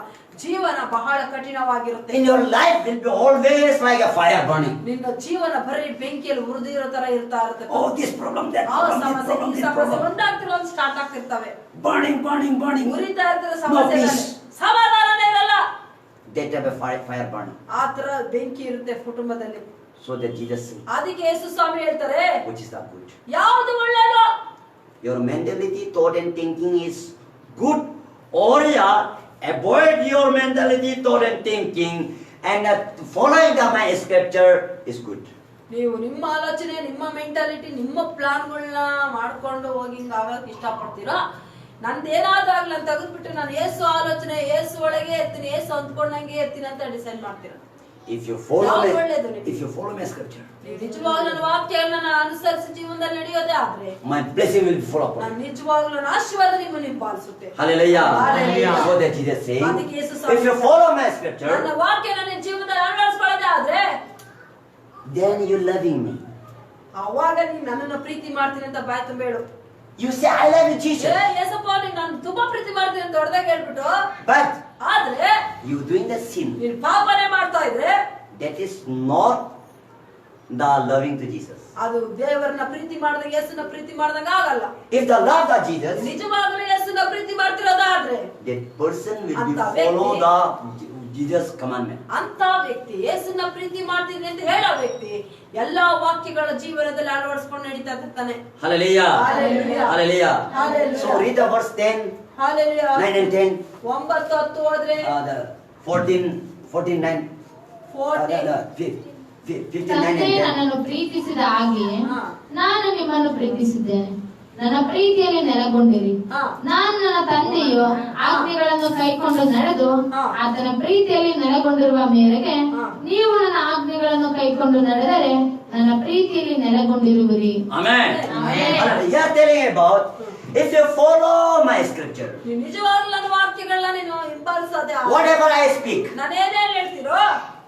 ಜೀವನ ಬಹಳ ಕಠಿಣವಾಗಿರುತ್ತೆ. In your life will be always like a fire burning. ನಿನ್ನ ಜೀವನ ಬರೀ ಬೆಂಕಿಯಲ್ಲಿ ಉರಿದಿರೋ ತರ ಇರ್ತಾ ಇರುತ್ತೆ. Oh, this problem, that ಆ problem, this ಸಮಸ್ಯೆ problem, ಈ this ಸಮಸ್ಯೆ problem. ಒಂದಾಗ್ತಿರೋ ಒಂದು ಸ್ಟಾರ್ಟ್ ಆಗ್ತಿರ್ತವೆ. Burning, burning, burning. ಉರಿತಾ ಇರ್ತಾರೆ No ಸಮಸ್ಯೆ, peace. ಸಮಾಧಾನನೇ ಇರಲ್ಲ. that type of fire burn. ಆ ತರ ಬೆಂಕಿ ಇರುತ್ತೆ ಕುಟುಂಬದಲ್ಲಿ. So that Jesus said, ಅದಕ್ಕೆ ಯೇಸು ಸ್ವಾಮಿ ಹೇಳ್ತಾರೆ, which is the good? ಯಾವುದು ಒಳ್ಳೆಯದು? Your mentality, thought and thinking is good, or yeah, avoid your mentality, thought and thinking, and following my scripture is good. ನೀವು ನಿಮ್ಮ ಆಲೋಚನೆ, ನಿಮ್ಮ ಮೆಂಟಾಲಿಟಿ, ನಿಮ್ಮ ಪ್ಲಾನ್ಗಳನ್ನ ಮಾಡ್ಕೊಂಡು ಹೋಗಿ ಹಿಂಗ ಆಗಕ್ಕೆ ಇಷ್ಟಪಡ್ತೀರಾ? ನಂದೇನಾದಾಗ್ಲಿ ಅಂತ ತೆಗೆದ್ಬಿಟ್ಟು ನಾನು ಏಸು ಆಲೋಚನೆ, ಏಸು ಒಳಗೆ ಇರ್ತೀನಿ, ಏಸು ಅಂದ್ಕೊಂಡಂಗೆ ಇರ್ತೀನಿ ಅಂತ ಡಿಸೈಡ್ ಮಾಡ್ತೀರಾ? If you follow my scripture, ನೀವು ನಿಜವಾಗ್ಲೂ ನನ್ನ ವಾಕ್ಯಗಳನ್ನ ಅನುಸರಿಸಿ ಜೀವನದಲ್ಲಿ ನಡೆಯೋದೇ ಆದ್ರೆ my blessing will be full upon ನಾನು you. ನಿಜವಾಗ್ಲೂ ನನ್ನ ಆಶೀರ್ವಾದ ನಿಮ್ಮನ್ನು ಹಿಂಬಾಲಿಸುತ್ತೆ. Hallelujah. Hallelujah. So that Jesus said, ಅದಕ್ಕೆ ಯೇಸು ಸ್ವಾಮಿ if you follow my scripture, ನನ್ನ ವಾಕ್ಯನ ನಿನ್ನ ಜೀವನದಲ್ಲಿ ಅಳವಡಿಸಿಕೊಳ್ಳೋದೇ ಆದ್ರೆ then you loving me. ಅವಾಗ ನೀನು ನನ್ನನ್ನು ಪ್ರೀತಿ ಮಾಡ್ತೀನಿ ಅಂತ ಬಾಯಿ ತುಂಬ ಹೇಳು. You say, I love you, Jesus. Yesappa ನೀನು ನಾನು ತುಂಬಾ ಪ್ರೀತಿ ಮಾಡ್ತೀನಿ ಅಂತ ದೊಡ್ಡದಾಗಿ ಹೇಳ್ಬಿಟ್ಟು, But ಆದ್ರೆ you doing the sin. ನೀನು ಪಾಪನೇ ಮಾಡ್ತಾ ಇದ್ರೆ That is not the loving to Jesus. ಅದು ದೇವರನ್ನ ಪ್ರೀತಿ ಮಾಡ್ದಂಗೆ, ಯೇಸುನ ಪ್ರೀತಿ ಮಾಡ್ದಂಗ ಆಗಲ್ಲ. If the love of Jesus, ನಿಜವಾಗ್ಲೂ ಯೇಸುನ ಪ್ರೀತಿ ಮಾಡ್ತಿರೋದಾದ್ರೆ that person will be Anta follow vyakti. the Jesus commandment. ಅಂತ ವ್ಯಕ್ತಿ, ಯೇಸುನ ಪ್ರೀತಿ ಮಾಡ್ತೀನಿ ಅಂತ ಹೇಳೋ ವ್ಯಕ್ತಿ ಎಲ್ಲಾ ವಾಕ್ಯಗಳ ಜೀವನದಲ್ಲಿ ಅಳವಡಿಸ್ಕೊಂಡು ನಡೀತಾ ಇರ್ತಾನೆ. Hallelujah. Hallelujah. Hallelujah. Hallelujah. So read the verse 10, Hallelujah. 9 and 10. 9, 10 ಹೋದ್ರೆ The 14, 9. 14. 15, 9 ತಂದೆ and 10. ನನ್ನನ್ನು ಪ್ರೀತಿಸಿದ ಹಾಗೆಯೇ ಹಾ. ನಾನು ನಿಮ್ಮನ್ನು ಪ್ರೀತಿಸಿದ್ದೇನೆ. ನನ್ನ ಪ್ರೀತಿಯಲ್ಲಿ ನೆಲೆಗೊಂಡಿರಿ. ಹಾ. ನಾನು ನನ್ನ ತಂದೆಯು ಆಜ್ಞೆಗಳನ್ನು ಕೈಕೊಂಡು ನಡೆದು ಹಾ. ಆತನ ಪ್ರೀತಿಯಲ್ಲಿ ನೆಲೆಗೊಂಡಿರುವ ಮೇರೆಗೆ ಹಾ. ನೀವು ನನ್ನ ಆಜ್ಞೆಗಳನ್ನು ಕೈಕೊಂಡು ನಡೆದರೆ ನನ್ನ ಪ್ರೀತಿಯಲ್ಲಿ ನೆಲೆಗೊಂಡಿರುವಿರಿ. Amen. Amen. Hallelujah. You are telling about if you follow my scripture, ನೀನು ನಿಜವಾಗ್ಲೂ ನನ್ನ ವಾಕ್ಯಗಳನ್ನ ನೀನು ಹಿಂಬಾಲಿಸೋದೇ ಆದ್ರೆ, whatever I speak, ನಾನೇನೇನ್ ಹೇಳ್ತಿರೋ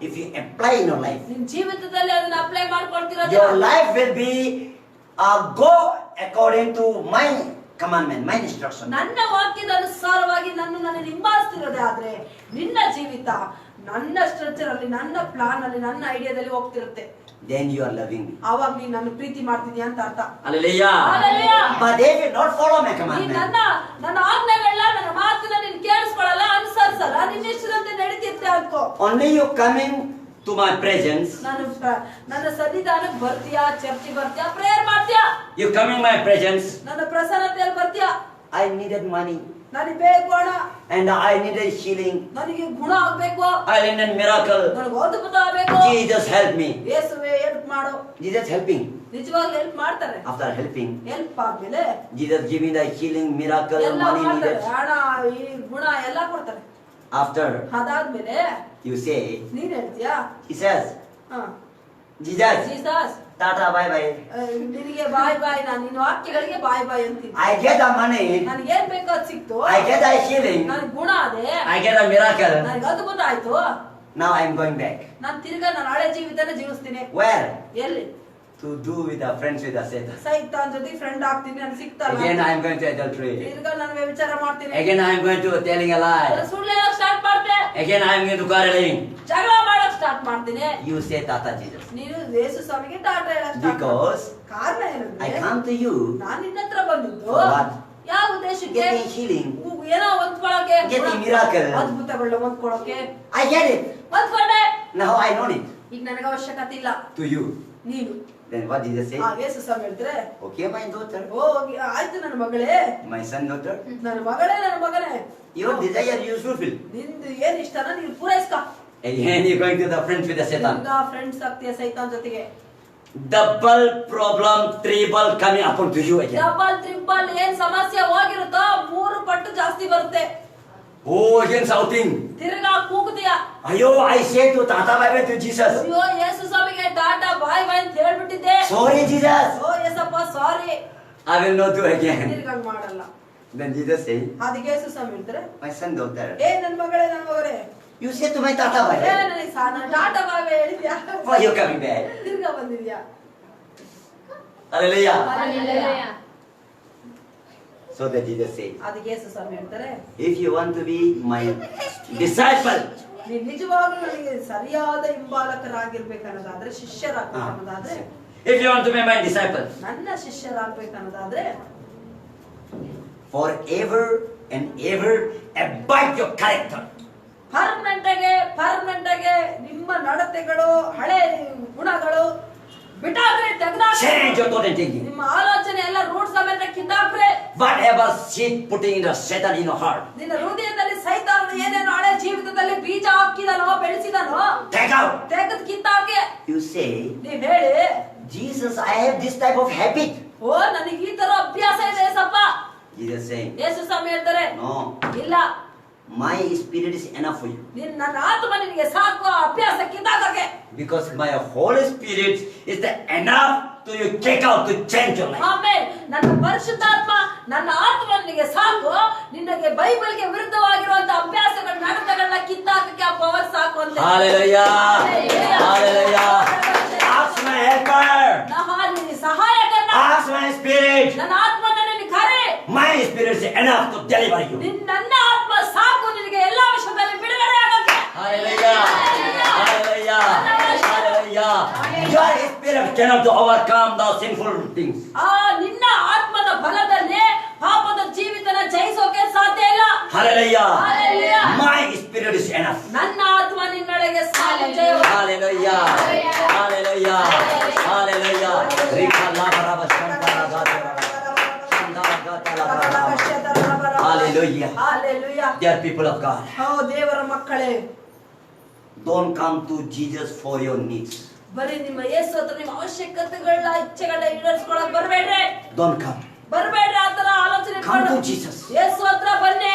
if you apply in your life, ನಿನ್ ಜೀವಿತದಲ್ಲಿ ಅದನ್ನ apply ಮಾಡ್ಕೊಳ್ತಿರೋದೇ your life will be go according to my commandment, my instruction. ನನ್ನ ವಾಕ್ಯದ ಅನುಸಾರವಾಗಿ ನನ್ನ ಹಿಂಬಾಲಿಸ್ತಿರೋದೇ ಆದ್ರೆ ನಿನ್ನ ಜೀವಿತ ನನ್ನ ಸ್ಟ್ರಕ್ಚರ್ ಅಲ್ಲಿ, ನನ್ನ ಪ್ಲಾನ್ ಅಲ್ಲಿ, ನನ್ನ ಐಡಿಯಾದಲ್ಲಿ ಹೋಗ್ತಿರುತ್ತೆ. Then you are loving me. ಆವಾಗ ನೀನ್ ನನ್ನ ಪ್ರೀತಿ ಮಾಡ್ತಿದ್ಯಾ ಅಂತ ಅರ್ಥ. Hallelujah. Hallelujah. But if you not follow my ನೀನ್ commandment, ನನ್ನ ಆಜ್ಞೆಗಳನ್ನ, ನನ್ನ ಮಾತನ್ನ ನೀನ್ ಕೇಳಿಸ್ಕೊಳ್ಳಲ್ಲ, ಅನುಸರಿಸಲ್ಲ, ನಿನ್ನ ಇಷ್ಟದಂತೆ ನಡೀತಿರ್ತೆ ಅನ್ಕೋ. only you coming to my presence, ನನ್ನ ಸನ್ನಿಧಾನಕ್ಕೆ ಬರ್ತೀಯಾ, ಚರ್ಚಿಗೆ ಬರ್ತೀಯಾ, ಪ್ರೇಯರ್ ಮಾಡ್ತೀಯಾ, you coming my presence, ನನ್ನ ಪ್ರಸನ್ನತೆಯಲ್ಲಿ ಬರ್ತೀಯಾ. I needed money ನನಗೆ ಬೇಕು ಹಣ, and I needed healing, ನನಗೆ ಗುಣ ಆಗ್ಬೇಕು, I needed miracle. ನನಗೆ ಅದ್ಭುತ ಆಗ್ಬೇಕು. Jesus help me. ಯೇಸುವೆ ಹೆಲ್ಪ್ ಮಾಡು. Jesus helping. ನಿಜವಾಗ್ಲೂ ಹೆಲ್ಪ್ ಮಾಡ್ತಾರೆ. After helping, ಹೆಲ್ಪ್ ಆದ್ಮೇಲೆ Jesus giving the healing, miracle, ಎಲ್ಲ money ಮಾಡ್ತಾರೆ. needed. ಹಣ, ಈ ಗುಣ ಎಲ್ಲ ಕೊಡ್ತಾರೆ. After ಅದಾದ್ಮೇಲೆ you say, ನೀನ್ ಹೇಳ್ತೀಯಾ, he says, Jesus, Jesus Tata, bye bye. ನಿನಗೆ ಬಾಯ್ ಬಾಯ್, ನಾನು ನಿನ್ನ ವಾಕ್ಯಗಳಿಗೆ ಬಾಯ್ ಬಾಯ್ ಅಂತೀನಿ. I get the money, ನನಗೆ ಏನ್ ಬೇಕೋ ಅದ್ ಸಿಕ್ತು, I get the healing, ನನಗೆ ಗುಣ ಅದೇ, I get a miracle. ನನಗೆ ಅದ್ಭುತ ಆಯ್ತು, Now I am going back. ನಾನು ತಿರ್ಗಾ ನನ್ನ ಹಳೆ ಜೀವಿತನ ಜೀವಿಸ್ತೀನಿ. Where? ಎಲ್ಲಿ? To do with the friends with the Satan. ಸೈತಾನ್ ಜೊತೆ ಫ್ರೆಂಡ್ ಆಗ್ತೀನಿ, ನಾನು ಸಿಗ್ತಲ್ಲ. Again I am going to adultery. ತಿರ್ಗಾ ನಾನು ವ್ಯಭಿಚಾರ ಮಾಡ್ತೀನಿ. Again I am going to telling a lie. ಸುಳ್ಳು ಹೇಳಕ್ ಸ್ಟಾರ್ಟ್ ಮಾಡ್ತೆ. Again I am going to quarreling. ಜಗಳ ಮಾಡಕ್ ಸ್ಟಾರ್ಟ್ ಮಾಡ್ತೀನಿ. You say Tata Jesus. ನೀನು ಯೇಸು ಸ್ವಾಮಿಗೆ ಟಾಟಾ ಹೇಳಕ್ ಸ್ಟಾರ್ಟ್ Because ಕಾರಣ I ಏನಂದ್ರೆ, come to you ನಾನು ನಿನ್ನ ಹತ್ರ ಬಂದಿದ್ದು for what? ಯಾವ ಉದ್ದೇಶಕ್ಕೆ? Getting healing. ಏನೋ ಹೊಂದ್ಕೊಳಕ್ಕೆ, Getting miracle. ಅದ್ಭುತಗಳನ್ನ ಹೊಂದ್ಕೊಳಕ್ಕೆ I get it. ಹೊಂದ್ಕೊಂಡೆ. Now I know it. ಈಗ ನನಗೆ ಅವಶ್ಯಕತೆ ಇಲ್ಲ. To you. ನೀನು Then what did Jesus say? ಯೇಸು ಸ್ವಾಮಿ ಹೇಳ್ತಾರೆ, Okay, my daughter. ಆಯ್ತು ನನ್ನ ಮಗಳೇ, My son, daughter. ನನ್ನ ಮಗಳೇ, ನನ್ನ ಮಗನೇ, Your desire you fulfill. ನಿಂದು ಏನ್ ಇಷ್ಟನ ನೀನು ಪೂರೈಸ್ಕ. Again you're going to the friends with the Satan. Friends ಆಗ್ತೀಯ ಸೈತಾನ್ ಜೊತೆಗೆ. Double problem, triple coming upon to you again. Double triple ಏನ್ ಸಮಸ್ಯೆ ಹೋಗಿರುತ್ತೋ 3 ಪಟ್ಟು ಜಾಸ್ತಿ ಬರುತ್ತೆ. Oh, again shouting. ತಿರ್ಗಾ ಕೂಗುತ್ತೀಯ. Ayo, I say to Tata bye bye to Jesus. ಅಯ್ಯೋ ಯೇಸು ಸ್ವಾಮಿಗೆ ಟಾಟಾ ಬಾಯ್ ಬಾಯ್ ಅಂತ ಹೇಳ್ಬಿಟ್ಟಿದ್ದೆ. Sorry, Jesus. O Yesappa sorry. I will not do again. ತಿರ್ಗಾ ಮಾಡಲ್ಲ. Then Jesus say, ಅದಕ್ಕೆ ಯೇಸು ಸ್ವಾಮಿ ಹೇಳ್ತಾರೆ, my son, daughter. ನನ್ನ ಮಗಳೇ, ನನ್ನ ಮಗನೇ, You say to my Tata bye bye. ನನಗೆ ಟಾಟಾ ಬಾಯ್ ಬಾಯ್ ಹೇಳಿದ್ಯಾ? Why you coming back? ತಿರ್ಗಾ ಬಂದಿದ್ಯಾ? Hallelujah. Hallelujah. So that Jesus say, ಅದಕ್ಕೆ ಯೇಸು ಸ್ವಾಮಿ ಹೇಳ್ತಾರೆ, if you want to be my disciple, ನೀನ್ ನಿಜವಾಗ್ಲೂ ನನಗೆ ಸರಿಯಾದ ಹಿಂಬಾಲಕರಾಗಿರ್ಬೇಕನ್ನೋದಾದ್ರೆ, ಶಿಷ್ಯರಾಗಬೇಕನ್ನೋದಾದ್ರೆ, if you want to be my disciple, ನನ್ನ ಶಿಷ್ಯರಾಗಬೇಕನ್ನೋದಾದ್ರೆ, forever and ever abide your character. Permanent ಆಗಿ ನಿಮ್ಮ ನಡತೆಗಳು ಹಳೆ ಗುಣಗಳು ಬಿಟ್ಟಾಕ್ರೆ ತೆಗೆದಾಕ್ರೆ. Change your thought and thinking. ನಿಮ್ಮ ಆಲೋಚನೆ ಎಲ್ಲ ರೂಟ್ ಸಮೇತ ಕಿತ್ತಾಕ್ರೆ. Whatever seed putting in the Satan in your heart, ನಿನ್ನ ಹೃದಯದಲ್ಲಿ ಸೈತಾನ ಏನೇನು ಹಳೆ ಜೀವಿತದಲ್ಲಿ ಬೀಜ ಹಾಕಿದನೋ ಬೆಳೆಸಿದನೋ take out. ತೆಗೆದು ಕಿತ್ತಾಕೆ. You say, ನೀವ್ ಹೇಳಿ, Jesus, I have this type of habit. ಓ ನನಗೆ ಈ ತರ ಅಭ್ಯಾಸ ಇದೆ ಏಸಪ್ಪ. Jesus saying, ಯೇಸು ಸ್ವಾಮಿ ಹೇಳ್ತಾರೆ, no, ಇಲ್ಲ, my spirit is enough for you. ನನ್ನ ಆತ್ಮ ನಿನಗೆ ಸಾಕು ಆ ಅಭ್ಯಾಸ ಕಿತ್ತಾಕಕ್ಕೆ. Because my Holy Spirit is the enough to you take out to change your life. ಆಮೇಲೆ ನನ್ನ ಪರಿಶುದ್ಧಾತ್ಮ ನನ್ನ ಆತ್ಮ ನಿನಗೆ ಸಾಕು, ನಿನಗೆ ಬೈಬಲ್ಗೆ ವಿರುದ್ಧವಾಗಿರುವಂತ ಅಭ್ಯಾಸಗಳ ನಡತೆಗಳನ್ನ ಕಿತ್ತಾಕಕ್ಕೆ ಆ ಪವರ್ ಸಾಕು ಅಂತ. Hallelujah. Hallelujah. Ask my helper. ನಿನ್ನ ಸಹಾಯಕನ, Ask my spirit. ನನ್ನ ಆತ್ಮನ ನಿನಗೆ ಕರೆ. My spirit is enough to deliver you. ನನ್ನ ಆತ್ಮ ಸಾಕು ನಿನಗೆ ಎಲ್ಲಾ ವಿಷಯದಲ್ಲಿ ಬಿಡುಗಡೆ ಆಗಕ್ಕೆ. Hallelujah. Hallelujah. Hallelujah. Your spirit cannot overcome the sinful things. ಆ ನಿನ್ನ ಆತ್ಮದ ಬಲದಲ್ಲಿ ಪಾಪದ ಜೀವಿತನ ಜಯಿಸೋಕೆ ಸಾಧ್ಯ ಇಲ್ಲ. Hallelujah. Hallelujah. My spirit is enough. ನನ್ನ ಆತ್ಮ ನಿನ್ನೊಳಗೆ ಸಾಕು ಜಯ. Hallelujah. Hallelujah. Hallelujah. Rika labaraba shantara gatara. Hallelujah. Hallelujah. Dear people of God, ಓ ದೇವರ ಮಕ್ಕಳೇ, Don't come to Jesus for your needs. ಬರೀ ನಿಮ್ಮ ಯೇಸು ಹತ್ರ ನಿಮ್ಮ ಅವಶ್ಯಕತೆಗಳನ್ನ ಇಚ್ಛೆಗಳನ್ನ ಈಡೇರಿಸ್ಕೊಳಕ್ ಬರ್ಬೇಡ್ರಿ. Don't come. ಬರ್ಬೇಡ್ರಿ ಆ ತರ ಆಲೋಚನೆ Come ಇಟ್ಕೊಂಡು. to Jesus. ಯೇಸು ಹತ್ರ ಬನ್ನಿ.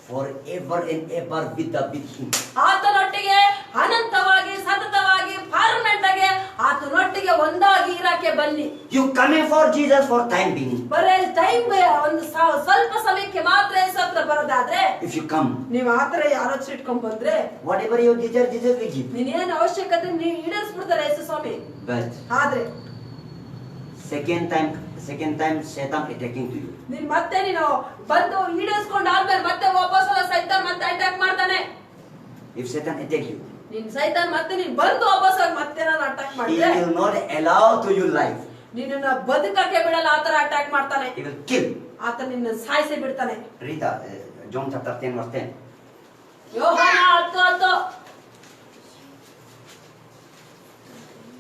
Forever and ever with him. ಆತನೊಟ್ಟಿಗೆ ಅನಂತವಾಗಿ ಸತತವಾಗಿ ಪರ್ಮನೆಂಟ್ ಆಗಿ ಆತನೊಟ್ಟಿಗೆ ಒಂದಾಗಿ ಇರಕ್ಕೆ ಬನ್ನಿ. You coming for Jesus for time being. ಬರೇ ಟೈಮ್ ಒಂದು ಸ್ವಲ್ಪ ಸಮಯಕ್ಕೆ ಮಾತ್ರ ಯೇಸು ಹತ್ರ ಬರೋದಾದ್ರೆ, If you come, ನೀವ್ ಆತರ ಆಲೋಚನೆ ಇಟ್ಕೊಂಡ್ ಬಂದ್ರೆ whatever you desire, Jesus will give. ನೀನೇನ್ ಅವಶ್ಯಕತೆ ನೀವು ಈಡೇರಿಸ್ಬಿಡ್ತಾರೆ ಯೇಸು ಸ್ವಾಮಿ. But ಆದ್ರೆ second time Satan attacking to you. ನೀನ್ ಮತ್ತೆ ನೀನು ಬಂದು ಈಡೇರಿಸ್ಕೊಂಡು ಆದ್ಮೇಲೆ ಮತ್ತೆ ವಾಪಸ್ ಸೈತಾನ್ ಮತ್ತೆ ಅಟ್ಯಾಕ್ ಮಾಡ್ತಾನೆ. If Satan attack you, ನೀನ್ ಸೈತಾನ್ ಮತ್ತೆ ನೀನ್ ಬಂದು ವಾಪಸ್ ಮತ್ತೆ ನಾನು ಅಟ್ಯಾಕ್ he ಮಾಡಿದ್ರೆ will not allow to your life. ನಿನ್ನ ಬದುಕಕ್ಕೆ ಬಿಡಲ್ಲ. ಆತರ ಅಟ್ಯಾಕ್ ಮಾಡ್ತಾನೆ. He will kill. ಆತ ನಿನ್ನ ಸಾಯಿಸಿ ಬಿಡ್ತಾನೆ. Read John chapter 10 verse 10. ಯೋಹಾನ 10:10.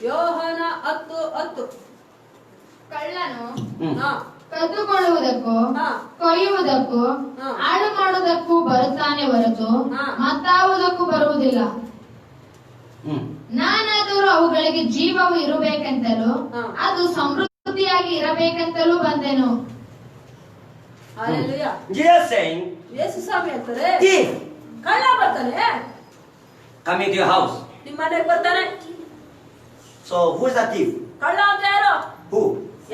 ಯೋಹಾನ 10:10. ಕಳ್ಳನು ಹಾ, ಕದ್ದುಕೊಳ್ಳುವುದಕ್ಕೂ ಹಾ. ಕೊಯ್ಯುವುದಕ್ಕೂ ಹಾ. ಹಾಳು ಮಾಡುವುದಕ್ಕೂ ಬರುತ್ತಾನೆ ಹೊರತು ಹಾ. ಮತ್ತಾವುದಕ್ಕೂ ಬರುವುದಿಲ್ಲ. ನಾನಾದರೂ ಅವುಗಳಿಗೆ ಜೀವವು ಇರಬೇಕೆಂತಲೂ ಹಾ. ಅದು ಸಮೃದ್ಧಿಯಾಗಿ ಇರಬೇಕೆಂತಲೂ ಬಂದೆನು. Hallelujah. Jesus saying, ಯೇಸು ಸ್ವಾಮಿ ಅಂತಾರೆ, thief ಕಳ್ಳ ಬರ್ತಾನೆ, coming to your house. ನಿಮ್ಮ ಮನೆಗೆ ಬರ್ತಾನೆ. So who is the thief? ಕಳ್ಳ ಅಂದ್ರೆ ಯಾರು? Who?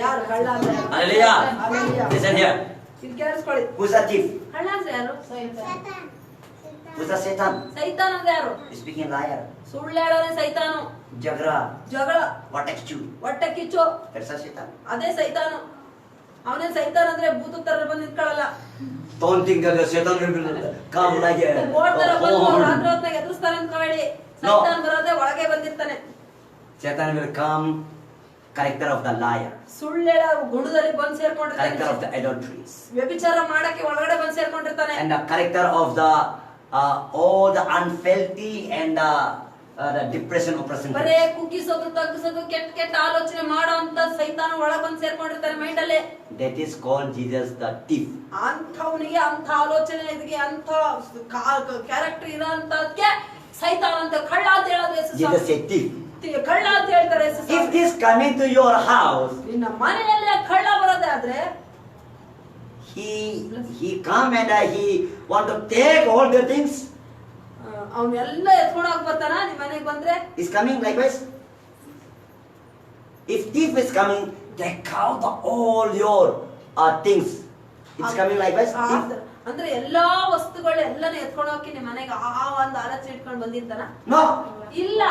ಯಾರು ಕಳ್ಳ ಅಂದ್ರೆ? Hallelujah. Hallelujah. Listen here. ಇದು ಕೇಳಿಸ್ಕೊಳ್ಳಿ. Who is the thief? ಕಳ್ಳ ಅಂದ್ರೆ ಯಾರು? Who is the Satan? ಸೈತಾನ್ ಅಂದ್ರೆ ಯಾರು? Speaking liar, ಸುಳ್ಳು ಹೇಳೋನೆ ಸೈತಾನು. jagra, ಜಗಳ, what attitude? ಹೊಟ್ಟೆ ಕಿಚ್ಚು, That's a Satan. ಅದೇ ಸೈತಾನು. ಅವನೇ ಸೈತಾನ್ ಅಂದ್ರೆ ಭೂತ ತರ ಬಂದು ನಿಂತ್ಕೊಳ್ಳಲ್ಲ. Don't think that the Satan will come like a board ತರ ಬಂದು horn. ರಾತ್ರಿ ಹೊತ್ತಾಗ ಎದುರಿಸ್ತಾನೆ ಅನ್ಕೊಳ್ಳಿ. ಸೈತಾನ್ ಬರೋದೇ ಒಳಗೆ ಬಂದಿರ್ತಾನೆ. Satan will come, character of the liar, ಸುಳ್ಳು ಹೇಳೋ ಗುಣದಲ್ಲಿ ಬಂದು character of ಸೇರ್ಕೊಂಡಿರ್ತಾನೆ. the adultery, ವ್ಯಭಿಚಾರ ಮಾಡಕ್ಕೆ ಒಳಗಡೆ ಬಂದು ಸೇರ್ಕೊಂಡಿರ್ತಾನೆ. and the character of the all the unhealthy and the depression oppression. ಬರೇ ಕುಗ್ಗಿಸೋದು ತಗ್ಗಿಸೋದು ಕೆಟ್ಟ ಕೆಟ್ಟ ಆಲೋಚನೆ ಮಾಡೋ ಅಂತ ಸೈತಾನ ಒಳಗ್ ಬಂದು ಸೇರ್ಕೊಂಡಿರ್ತಾನೆ ಮೈಂಡ್ ಅಲ್ಲಿ. That is called Jesus the thief. ಅಂಥವನಿಗೆ ಅಂತ ಆಲೋಚನೆ ಇದಕ್ಕೆ ಅಂತ ಕ್ಯಾರೆಕ್ಟರ್ ಇರೋಂತದ್ಕೆ ಸೈತಾನ ಅಂತ ಕಳ್ಳ ಅಂತ ಹೇಳೋದು ಯೇಸು Jesus ಸ್ವಾಮಿ. said thief. ಕಳ್ಳ ಅಂತ ಹೇಳ್ತಾರೆ ಯೇಸು If Swami. this coming to your house, ನಿನ್ನ ಮನೆಯಲ್ಲೇ ಕಳ್ಳ ಬರೋದೇ ಆದ್ರೆ he come and he want to take all the things. ಅವನ್ನೆಲ್ಲ ಎತ್ಕೊಂಡು ಹೋಗಿ ಬರ್ತಾನ ನಿಮ್ ಮನೆಗೆ ಬಂದ್ರೆ. Is coming likewise. If thief is coming, take out all your things. It's coming likewise. Thief? ಅಂದ್ರೆ ಎಲ್ಲಾ ವಸ್ತುಗಳು ಎಲ್ಲಾನು ಎತ್ಕೊಂಡು ಹೋಗಿ ನಿಮ್ ಮನೆಗೆ ಆ ಒಂದು ಆಲೋಚನೆ ಇಟ್ಕೊಂಡು ಬಂದಿರ್ತಾನ? No. ಇಲ್ಲ.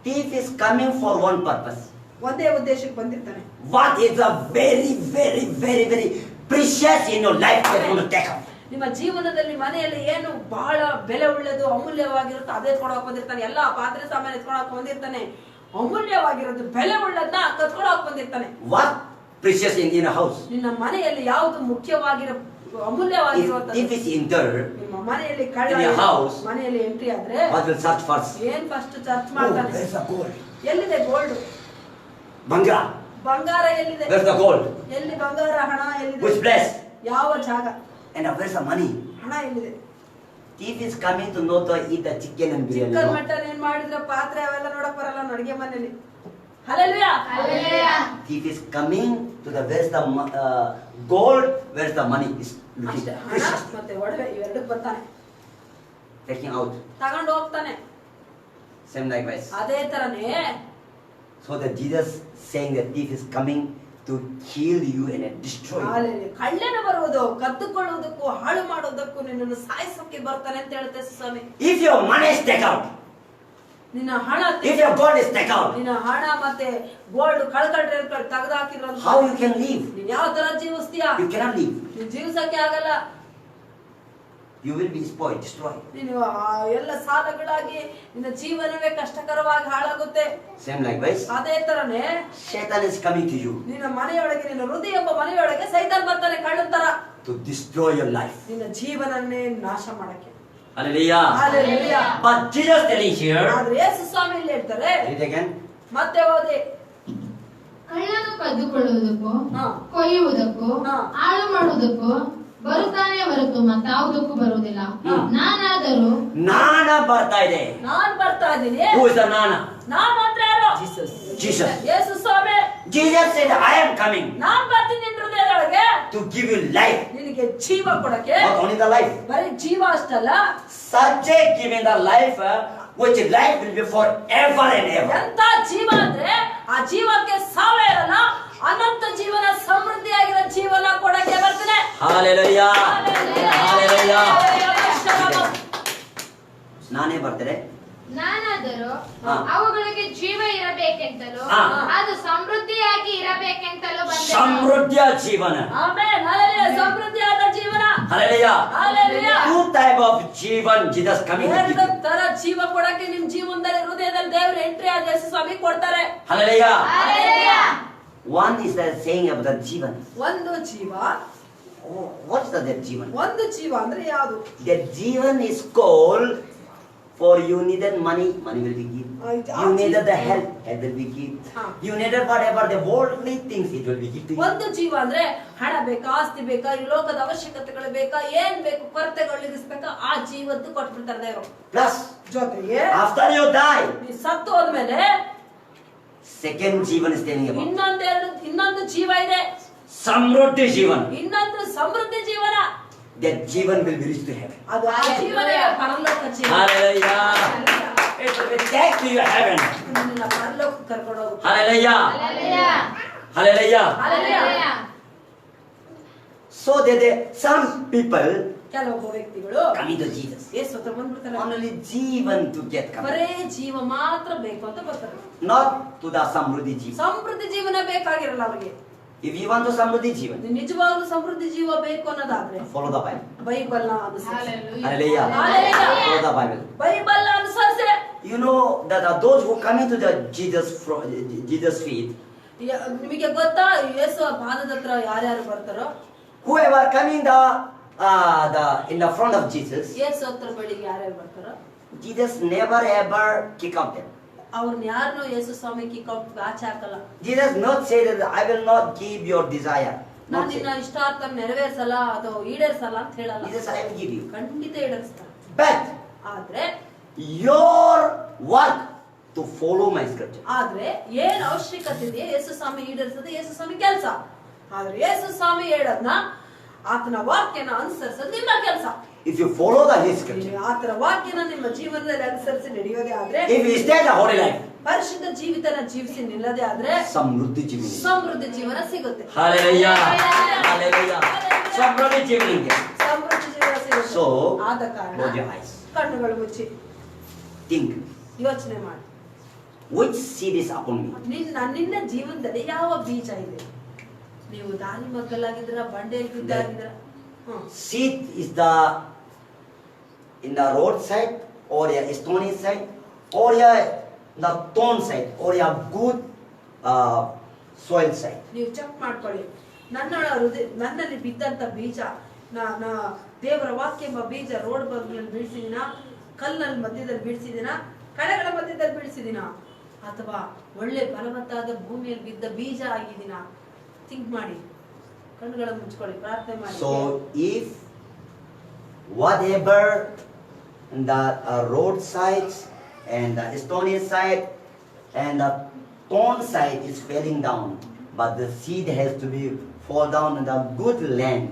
Thief is coming for one purpose. ಒಂದೇ ಉದ್ದೇಶಕ್ಕೆ ಬಂದಿರ್ತಾನೆ. What is a very, very, very, very precious in your life that you want to take out? ನಿಮ್ಮ ಜೀವನದಲ್ಲಿ ಮನೆಯಲ್ಲಿ ಏನು ಬಹಳ ಬೆಲೆ ಉಳ್ಳದು ಅಮೂಲ್ಯವಾಗಿರುತ್ತೆ ಅದೇ ಎತ್ಕೊಂಡೋಗಿ ಬಂದಿರ್ತಾನೆ. ಎಲ್ಲ ಪಾತ್ರೆ ಸಾಮಾನು ಎತ್ಕೊಂಡೋಗಿ ಬಂದಿರ್ತಾನೆ. ಅಮೂಲ್ಯವಾಗಿರೋದು ಬೆಲೆ ಉಳ್ಳದನ್ನ ಕತ್ಕೊಂಡೋಗಿ ಬಂದಿರ್ತಾನೆ. What precious in a house? ನಿನ್ನ ಮನೆಯಲ್ಲಿ ಯಾವುದು ಮುಖ್ಯವಾಗಿರೋ ಅಮೂಲ್ಯವಾಗಿರುವಂತದ್ದು. If it's enter, ನಿಮ್ಮ ಮನೆಯಲ್ಲಿ ಕಳ್ಳ in your house, ಮನೆಯಲ್ಲಿ ಎಂಟ್ರಿ ಆದ್ರೆ what will search first? ಏನ್ ಫಸ್ಟ್ ಸರ್ಚ್ Oh, ಮಾಡ್ತಾನೆ? where's the gold? ಎಲ್ಲಿದೆ ಗೋಲ್ಡ್? Banga. ಬಂಗಾರ ಎಲ್ಲಿದೆ? Where's the gold? ಎಲ್ಲಿ ಬಂಗಾರ? ಹಣ ಎಲ್ಲಿದೆ? Which place? ಯಾವ ಜಾಗ? And where's the money? ಹಣ ಎಲ್ಲಿದೆ? Thief is coming to know to eat the chicken and biryani. Chicken No? Mutton ಏನ್ ಮಾಡಿದ್ರ ಪಾತ್ರೆ ಅವೆಲ್ಲ ನೋಡಕ್ ಬರಲ್ಲ ಅಡಿಗೆ ಮನೆಯಲ್ಲಿ. Hallelujah. Thief is coming to the where's the gold, where's the money is looking. ಅಷ್ಟೇ. ಹಣ ಮತ್ತೆ ಒಡವೆ ಇವೆರಡಕ್ಕೆ ಬರ್ತಾನೆ, Taking out. ತಗೊಂಡು ಹೋಗ್ತಾನೆ. Same likewise. ಅದೇ ತರನೇ So that Jesus saying that thief is coming to kill you and destroy you. ಕಳ್ಳನ ಬರುವುದು ಕದ್ದುಕೊಳ್ಳುವುದಕ್ಕೂ ಹಾಳು ಮಾಡುವುದಕ್ಕೂ ನಿನ್ನನ್ನು ಸಾಯಿಸೋಕೆ ಬರ್ತಾನೆ ಅಂತ ಹೇಳುತ್ತೆ ಸ್ವಾಮಿ. If your money is taken out, ನಿನ್ನ ಹಣ if your gold is taken out, ನಿನ್ನ ಹಣ ಮತ್ತೆ ಗೋಲ್ಡ್ ಕಳ್ಕೊಂಡ್ರೆ ತೆಗೆದು ಹಾಕಿರೋ how you can live? ನೀನ್ ಯಾವ ತರ ಜೀವಿಸ್ತೀಯಾ? You cannot live. ನೀನ್ ಜೀವಿಸಕ್ಕೆ ಆಗಲ್ಲ. You will be spoiled, destroyed. ನೀನು ಎಲ್ಲ ಸಾಲಗಳಾಗಿ ನಿನ್ನ ಜೀವನವೇ ಕಷ್ಟಕರವಾಗಿ ಹಾಳಾಗುತ್ತೆ. Same likewise, ಅದೇ ತರನೇ Satan is coming to you ನಿನ್ನ ಮನೆಯೊಳಗೆ, ನಿನ್ನ ಹೃದಯ ಎಂಬ ಮನೆಯೊಳಗೆ ಸೈತಾನ್ ಬರ್ತಾನೆ ಕಳ್ಳನ ತರ to destroy your life. ನಿನ್ನ ಜೀವನನ್ನೇ ನಾಶ ಮಾಡಕ್ಕೆ. Hallelujah. Hallelujah. But Jesus telling here, ಆದ್ರೆ ಯೇಸು ಸ್ವಾಮಿ ಇಲ್ಲಿ ಹೇಳ್ತಾರೆ, read again. ಮತ್ತೆ ಓದಿ. ಕಳ್ಳನು ಕದ್ದುಕೊಳ್ಳುವುದಕ್ಕೂ ಹಾ. ಕೊಯ್ಯುವುದಕ್ಕೂ ಹಾ. ಹಾಳು ಮಾಡುವುದಕ್ಕೂ ಬರುತ್ತಾನೆ ಹೊರತು ಮತ್ತಾವುದಕ್ಕೂ ಬರುವುದಿಲ್ಲ. ಹಾ. ನಾನಾದರೂ Nana ಬರ್ತಾ ಇದೆ. ನಾನ್ ಬರ್ತಾ ಇದ್ದೀನಿ. Who is the Nana? ನಾನ್ ಮಾತ್ರ ಯಾರು? Jesus. Yesu Swami. Jesus said, I am coming ನಾನ್ ಬರ್ತೀನಿ ನಿನ್ನ ಹೃದಯದೊಳಗೆ to give you life. ನಿನಗೆ ಜೀವ ಕೊಡಕ್ಕೆ. Not only the life. ಬರೀ ಜೀವ ಅಷ್ಟಲ್ಲ, Such a giving the life which life will be forever and ever. ಎಂತ ಜೀವ ಅಂದ್ರೆ ಆ ಜೀವಕ್ಕೆ ಸಾವೇ ಇರಲ್ಲ, ಅನಂತ ಜೀವನ, ಸಮೃದ್ಧಿಯಾಗಿರೋ ಜೀವನ ಕೊಡಕ್ಕೆ ಬರ್ತಾನೆ. Hallelujah. Hallelujah. Hallelujah. ನಾನೇ ಬರ್ತಾರೆ. ನಾನಾದರೂ ಹಾ. ಅವುಗಳಿಗೆ ಜೀವ ಇರಬೇಕೆಂತಲೂ ಹಾ. ಅದು ಸಮೃದ್ಧಿಯಾಗಿ ಇರಬೇಕೆಂತಲೂ ಬಂದೆನು. ಸಮೃದ್ಧಿಯ ಜೀವನ. ಆಮೆನ್. ಹಲ್ಲೆಲೂಯಾ. ಸಮೃದ್ಧಿಯಾದ ಜೀವನ. Hallelujah. Hallelujah. Two type of Jeevan Jesus coming to give ಎರಡು you. ತರ ಜೀವ ಕೊಡಕ್ಕೆ ನಿಮ್ ಜೀವನದಲ್ಲಿ, ಹೃದಯದಲ್ಲಿ ದೇವರು ಎಂಟ್ರಿ ಆದ ಯೇಸು ಸ್ವಾಮಿ ಕೊಡ್ತಾರೆ. Hallelujah. Hallelujah. One is the saying about the Jeevan. ಒಂದು ಜೀವ. Oh, what's that Jeevan? ಒಂದು ಜೀವ ಅಂದ್ರೆ ಯಾವುದು? That Jeevan is called for you needed money, money will be given. You needed the help, help will be given. You needed whatever the worldly things, it will be given to you. ಒಂದು ಜೀವ ಅಂದ್ರೆ ಹಣ ಬೇಕಾ, ಆಸ್ತಿ ಬೇಕಾ, ಈ ಲೋಕದ ಅವಶ್ಯಕತೆಗಳು ಬೇಕಾ, ಏನ್ ಬೇಕು, ಕೊರತೆಗಳು ಇರಿಸ್ಬೇಕಾ, ಆ ಜೀವದ್ದು ಕೊಟ್ಬಿಡ್ತಾರೆ ದೇವರು. Plus, ಜೊತೆಗೆ after you die, ನೀ ಸತ್ತು ಹೋದ್ಮೇಲೆ second Jeevan is telling about. ಇನ್ನೊಂದು ಜೀವ ಇದೆ. ಸಮೃದ್ಧಿ ಜೀವನ್. ಇನ್ನೊಂದು ಸಮೃದ್ಧಿ ಜೀವನ. That Jeevan will be reached to heaven. ಅದು ಆ ಜೀವನ ಪರಲೋಕ ಜೀವನ. Hallelujah. It will be take to your heaven. ನಿನ್ನ ಪರಲೋಕಕ್ಕೆ ಕರ್ಕೊಂಡು ಹೋಗುತ್ತೆ. Hallelujah. Hallelujah. Hallelujah. Hallelujah. So that some people ಕೆಲವೊಬ್ಬ ವ್ಯಕ್ತಿಗಳು coming to Jesus. ಯೇಸು ಹತ್ರ ಬಂದ್ಬಿಡ್ತಾರೆ. Only Jeevan to get come. ಬರೇ ಜೀವ ಮಾತ್ರ ಬೇಕು ಅಂತ ಬರ್ತಾರೆ. Not to the ಸಮೃದ್ಧಿ ಜೀವನ್. ಸಮೃದ್ಧಿ ಜೀವನ ಬೇಕಾಗಿರಲ್ಲ ಅವರಿಗೆ. If you want to ಸಮೃದ್ಧಿ ಜೀವನ್, ನಿಜವಾಗ್ಲೂ ಸಮೃದ್ಧಿ ಜೀವ ಬೇಕು ಅನ್ನೋದಾದ್ರೆ follow the Bible. ಬೈಬಲ್ ನ ಅನುಸರಿಸಿ. Hallelujah. Hallelujah. Follow the Bible. Bible ನ ಅನುಸರಿಸಿ. You know that those who coming to the Jesus feet, ನಿಮಗೆ ಗೊತ್ತಾ ಯೇಸು ಪಾದದ ಹತ್ರ ಯಾರ್ಯಾರು ಬರ್ತಾರೋ? whoever coming in the front of Jesus, ಯೇಸು ಹತ್ರ ಬಳಿಗೆ ಯಾರ್ಯಾರು ಬರ್ತಾರೋ Jesus never ever kick out them. ಅವ್ರನ್ನ ಯಾರನ್ನೂ ಯೇಸು ಸ್ವಾಮಿ ಕಿಕ್ಔಟ್ ಆಚೆ ಹಾಕಲ್ಲ. Jesus not say that I will not give your desire. ನಾನು Not say. ನಿನ್ನ ಇಷ್ಟಾರ್ಥ ನೆರವೇರಿಸಲ್ಲ ಅಥವಾ ಈಡೇರಿಸಲ್ಲ ಅಂತ ಹೇಳಲ್ಲ. Jesus I will give you. ಖಂಡಿತ ಈಡೇರಿಸ್ತಾರೆ. But ಆದ್ರೆ your work to follow my scripture. ಆದ್ರೆ ಏನ್ ಅವಶ್ಯಕತೆ ಇದೆ ಯೇಸು ಸ್ವಾಮಿ ಈಡೇರಿಸೋದು ಯೇಸು ಸ್ವಾಮಿ ಕೆಲಸ. ಆದ್ರೆ ಯೇಸು ಸ್ವಾಮಿ ಹೇಳೋದ್ನ, ಆತನ ವಾಕ್ಯನ ಅನುಸರಿಸೋದು ನಿಮ್ಮ ಕೆಲಸ. If you follow his scripture, ಆತನ ವಾಕ್ಯನ ನಿಮ್ಮ ಜೀವನದಲ್ಲಿ ಅನುಸರಿಸಿ ನಡೆಯೋದೇ ಆದ್ರೆ, if you stay the holy life, ಪರಿಶುದ್ಧ ಜೀವಿತನ ಜೀವಿಸಿ ನಿಲ್ಲದೆ ಆದ್ರೆ ಸಮೃದ್ಧಿ ಜೀವನ. ಸಮೃದ್ಧಿ ಜೀವನ ಸಿಗುತ್ತೆ. Hallelujah. Hallelujah. ಸಮೃದ್ಧಿ ಜೀವನ. ಸಮೃದ್ಧಿ ಜೀವನ ಸಿಗುತ್ತೆ. So, ಆದ ಕಾರಣ close your eyes. ಕಣ್ಣುಗಳು ಮುಚ್ಚಿ Think, ಯೋಚನೆ ಮಾಡಿ. which seed is upon me? ನಿನ್ನ ಜೀವನದಲ್ಲಿ ಯಾವ ಬೀಜ ಇದೆ? ನೀವು ದಾರಿ ಮಗ್ಗಲಾಗಿದ್ದೀರಾ, ಬಂಡೆಯಲ್ಲಿ ಬಿದ್ದಾಗಿದ್ದೀರಾ? Seed is in the road side, or a stony side, or the thorn side, or a good soil side. ನೀವು ಚೆಕ್ ಮಾಡ್ಕೊಳ್ಳಿ. ನನ್ನಲ್ಲಿ ಬಿದ್ದಂತ ಬೀಜ ದೇವರ ವಾಕ್ಯ ಎಂಬ ಬೀಜ ರೋಡ್ ಬದಿಯಲ್ಲಿ ಬೀಳಿಸಿದಿನ, ಕಲ್ಲಲ್ಲಿ ಮಧ್ಯದಲ್ಲಿ ಬೀಳಿಸಿದಿನ, ಕಳೆಗಳ ಮಧ್ಯದಲ್ಲಿ ಬೀಳಿಸಿದಿನ, ಅಥವಾ ಒಳ್ಳೆ ಫಲವತ್ತಾದ ಭೂಮಿಯಲ್ಲಿ ಬಿದ್ದ ಬೀಜ ಆಗಿದಿನ? ಥಿಂಕ್ ಮಾಡಿ, ಕಣ್ಣುಗಳ ಮುಚ್ಕೊಳ್ಳಿ, ಪ್ರಾರ್ಥನೆ ಮಾಡಿ. So if whatever the road sides and the stony side and the thorn side is falling down, but the seed has to be fall down in the good land,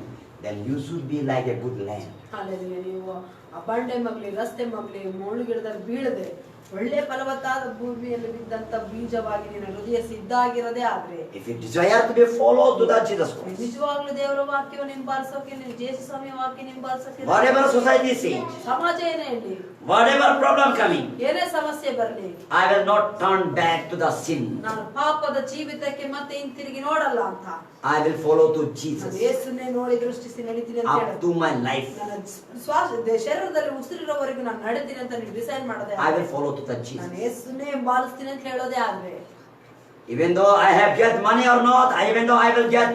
then you should be like a good land. Hallelujah. ನೀವು ಆ ಬಂಡೆ ಮಗ್ಲಿ, ರಸ್ತೆ ಮಗ್ಲಿ, ಮುಳ್ಳು ಗಿಡದಲ್ಲಿ ಬೀಳದೆ ಒಳ್ಳೆ ಫಲವತ್ತಾದ ಭೂಮಿಯಲ್ಲಿ ಬಿದ್ದಂತ ಬೀಜವಾಗಿ ನಿನ್ನ ಹೃದಯ ಸಿದ್ಧ ಆಗಿರೋದೇ ಆದ್ರೆ, If you desire to be followed to the Jesus Christ, ನಿಜವಾಗ್ಲೂ ದೇವರ ವಾಕ್ಯವನ್ನು ಹಿಂಬಾಲಿಸೋಕೆ, ನೀವು ಯೇಸು ಸ್ವಾಮಿಯ ವಾಕ್ಯ ಹಿಂಬಾಲಿಸೋಕೆ, whatever society says, ಸಮಾಜ ಏನೇ ಇರಲಿ, Whatever problem coming, ಏನೇ ಸಮಸ್ಯೆ ಬರಲಿ, I will not turn back to the sin. ನಾನು ಪಾಪದ ಜೀವಿತಕ್ಕೆ ಮತ್ತೆ ಹಿಂತಿರುಗಿ ನೋಡಲ್ಲ ಅಂತ, I will follow to ನಾನು Jesus ಯೇಸುನ್ನೇ ನೋಡಿ ದೃಷ್ಟಿಸಿ ನಡೀತೀನಿ ಅಂತ up ಹೇಳಿ, to my life. ನನ್ನ ಶರೀರದಲ್ಲಿ ಉಸಿರಿರೋವರೆಗೂ ನಾನು ನಡೀತೀನಿ ಅಂತ ನೀವು ಡಿಸೈಡ್ ಮಾಡೋದೇ I will follow to the Jesus. ನಾನು ಯೇಸುನ್ನೇ ಹಿಂಬಾಲಿಸ್ತೀನಿ ಅಂತ ಹೇಳೋದೇ ಆದ್ರೆ, Even though I have get money or not, even though I will get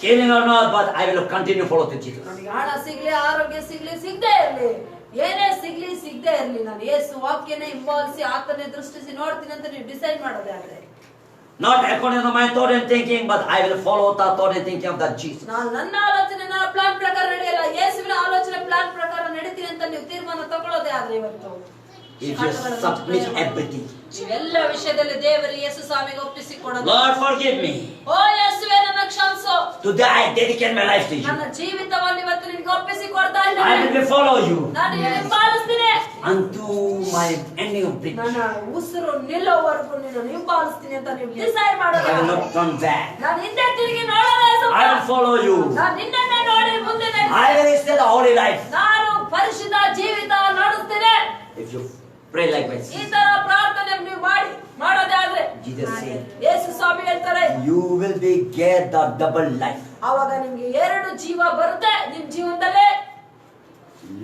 healing or not, but I will continue follow to Jesus. ನನಗೆ ಹಣ ಸಿಗ್ಲಿ, ಆರೋಗ್ಯ ಸಿಗ್ಲಿ, ಸಿಗದೆ ಇರ್ಲಿ, ಏನೇ ಸಿಗ್ಲಿ ಸಿಗದೆ ಇರ್ಲಿ, ನಾನು ಯೇಸು ವಾಕ್ಯನೇ ಹಿಂಬಾಲಿಸಿ ಆತನೇ ದೃಷ್ಟಿಸಿ ನೋಡ್ತೀನಿ ಅಂತ ನೀವು ಡಿಸೈಡ್ ಮಾಡೋದೇ ಆದ್ರೆ, Not according to my thought and thinking, but I will follow the thought and thinking of that Jesus. ನಾನು ನನ್ನ ಆಲೋಚನೆ, ನನ್ನ ಪ್ಲಾನ್ ಪ್ರಕಾರ ನಡೆಯಲ್ಲ, ಯೇಸುವಿನ ಆಲೋಚನೆ ಪ್ಲಾನ್ ಪ್ರಕಾರ ನಡೀತೀನಿ ಅಂತ ನೀವು ತೀರ್ಮಾನ ತಗೊಳ್ಳೋದೇ ಆದ್ರೆ, ಇವತ್ತು If you submit everything, ಇವೆಲ್ಲ ವಿಷಯದಲ್ಲಿ ದೇವರು ಯೇಸು ಸ್ವಾಮಿಗೆ ಒಪ್ಪಿಸಿಕೊಡೋದು. Lord, forgive me. ಓ ಯೇಸುವೇ, ನನ್ನ ಕ್ಷಮಿಸು, Today I dedicate my life to you. ನನ್ನ ಜೀವಿತವನ್ನು ಇವತ್ತು ನಿನಗೆ ಒಪ್ಪಿಸಿಕೊಡ್ತಾ I ಇದ್ದೇನೆ, will follow you ನಾನು ನಿನ್ನನ್ನು ಹಿಂಬಾಲಿಸ್ತೀನಿ, unto my ending of breath. ನನ್ನ ಉಸಿರು ನಿಲ್ಲೋವರೆಗೂ ನಿನ್ನನ್ನು ಹಿಂಬಾಲಿಸ್ತೀನಿ ಅಂತ ನೀವು ಡಿಸೈಡ್ ಮಾಡೋದು. I will not turn back. ನಾನು ಹಿಂದೆ ತಿರುಗಿ ನೋಡಲ್ಲ Yesappa. I will follow you. ನಾನು ನಿನ್ನನ್ನೇ ನೋಡಿ ಮುಂದೆ ನಡೆಸಿ, I will stay the holy life. ನಾನು ಪರಿಶುದ್ಧ ಜೀವಿತ ನಡೆಸ್ತೇನೆ. If you pray likewise, ಈ ತರ ಪ್ರಾರ್ಥನೆ ನೀವು ಮಾಡೋದೇ ಆದ್ರೆ, Jesus said, ಯೇಸು ಸ್ವಾಮಿ ಹೇಳ್ತಾರೆ, you will be get the double life. ಆವಾಗ ನಿಮ್ಗೆ ಎರಡು ಜೀವ ಬರುತ್ತೆ ನಿಮ್ ಜೀವನದಲ್ಲಿ,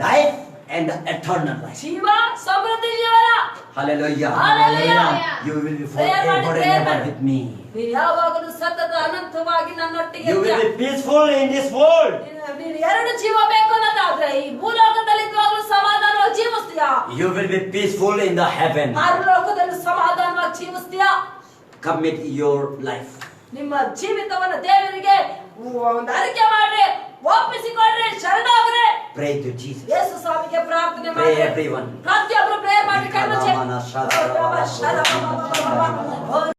Life and the eternal life. ಜೀವ ಸಮೃದ್ಧಿ ಜೀವನ. Hallelujah. Hallelujah. You will be Prayer ಮಾಡಿ, forever prayer and ever ಮಾಡಿ. with me. ನೀನು ಯಾವಾಗಲೂ ಸತತ ಅನಂತವಾಗಿ ನನ್ನೊಟ್ಟಿಗೆ you will ಇರ್ತೀಯ. be peaceful in this world. ನೀನು ಎರಡು ಜೀವ ಬೇಕು ಅನ್ನೋದಾದ್ರೆ ಈ ಭೂಲೋಕದಲ್ಲಿ ಇರುವಾಗಲೂ ಸಮಾಧಾನವಾಗಿ ಜೀವಿಸ್ತೀಯಾ, You will be peaceful in the heaven. ಪರಲೋಕದಲ್ಲಿ ಸಮಾಧಾನವಾಗಿ ಜೀವಿಸ್ತೀಯಾ. Commit your life. ನಿಮ್ಮ ಜೀವಿತವನ್ನು ದೇವರಿಗೆ ಒಂದು ಅರಿಕೆ ಮಾಡ್ರಿ, ಒಪ್ಪಿಸಿಕೊಡ್ರಿ, ಶರಣಾಗ್ರಿ. Pray to Jesus. ಯೇಸು ಸ್ವಾಮಿಗೆ ಪ್ರಾರ್ಥನೆ Pray ಮಾಡಿ. everyone. ಪ್ರತಿಯೊಬ್ಬರು ಪ್ರೇಯರ್ ಮಾಡಿ, ಕಣ್ಣು ಮುಚ್ಚಿ. Ikadamana shadara.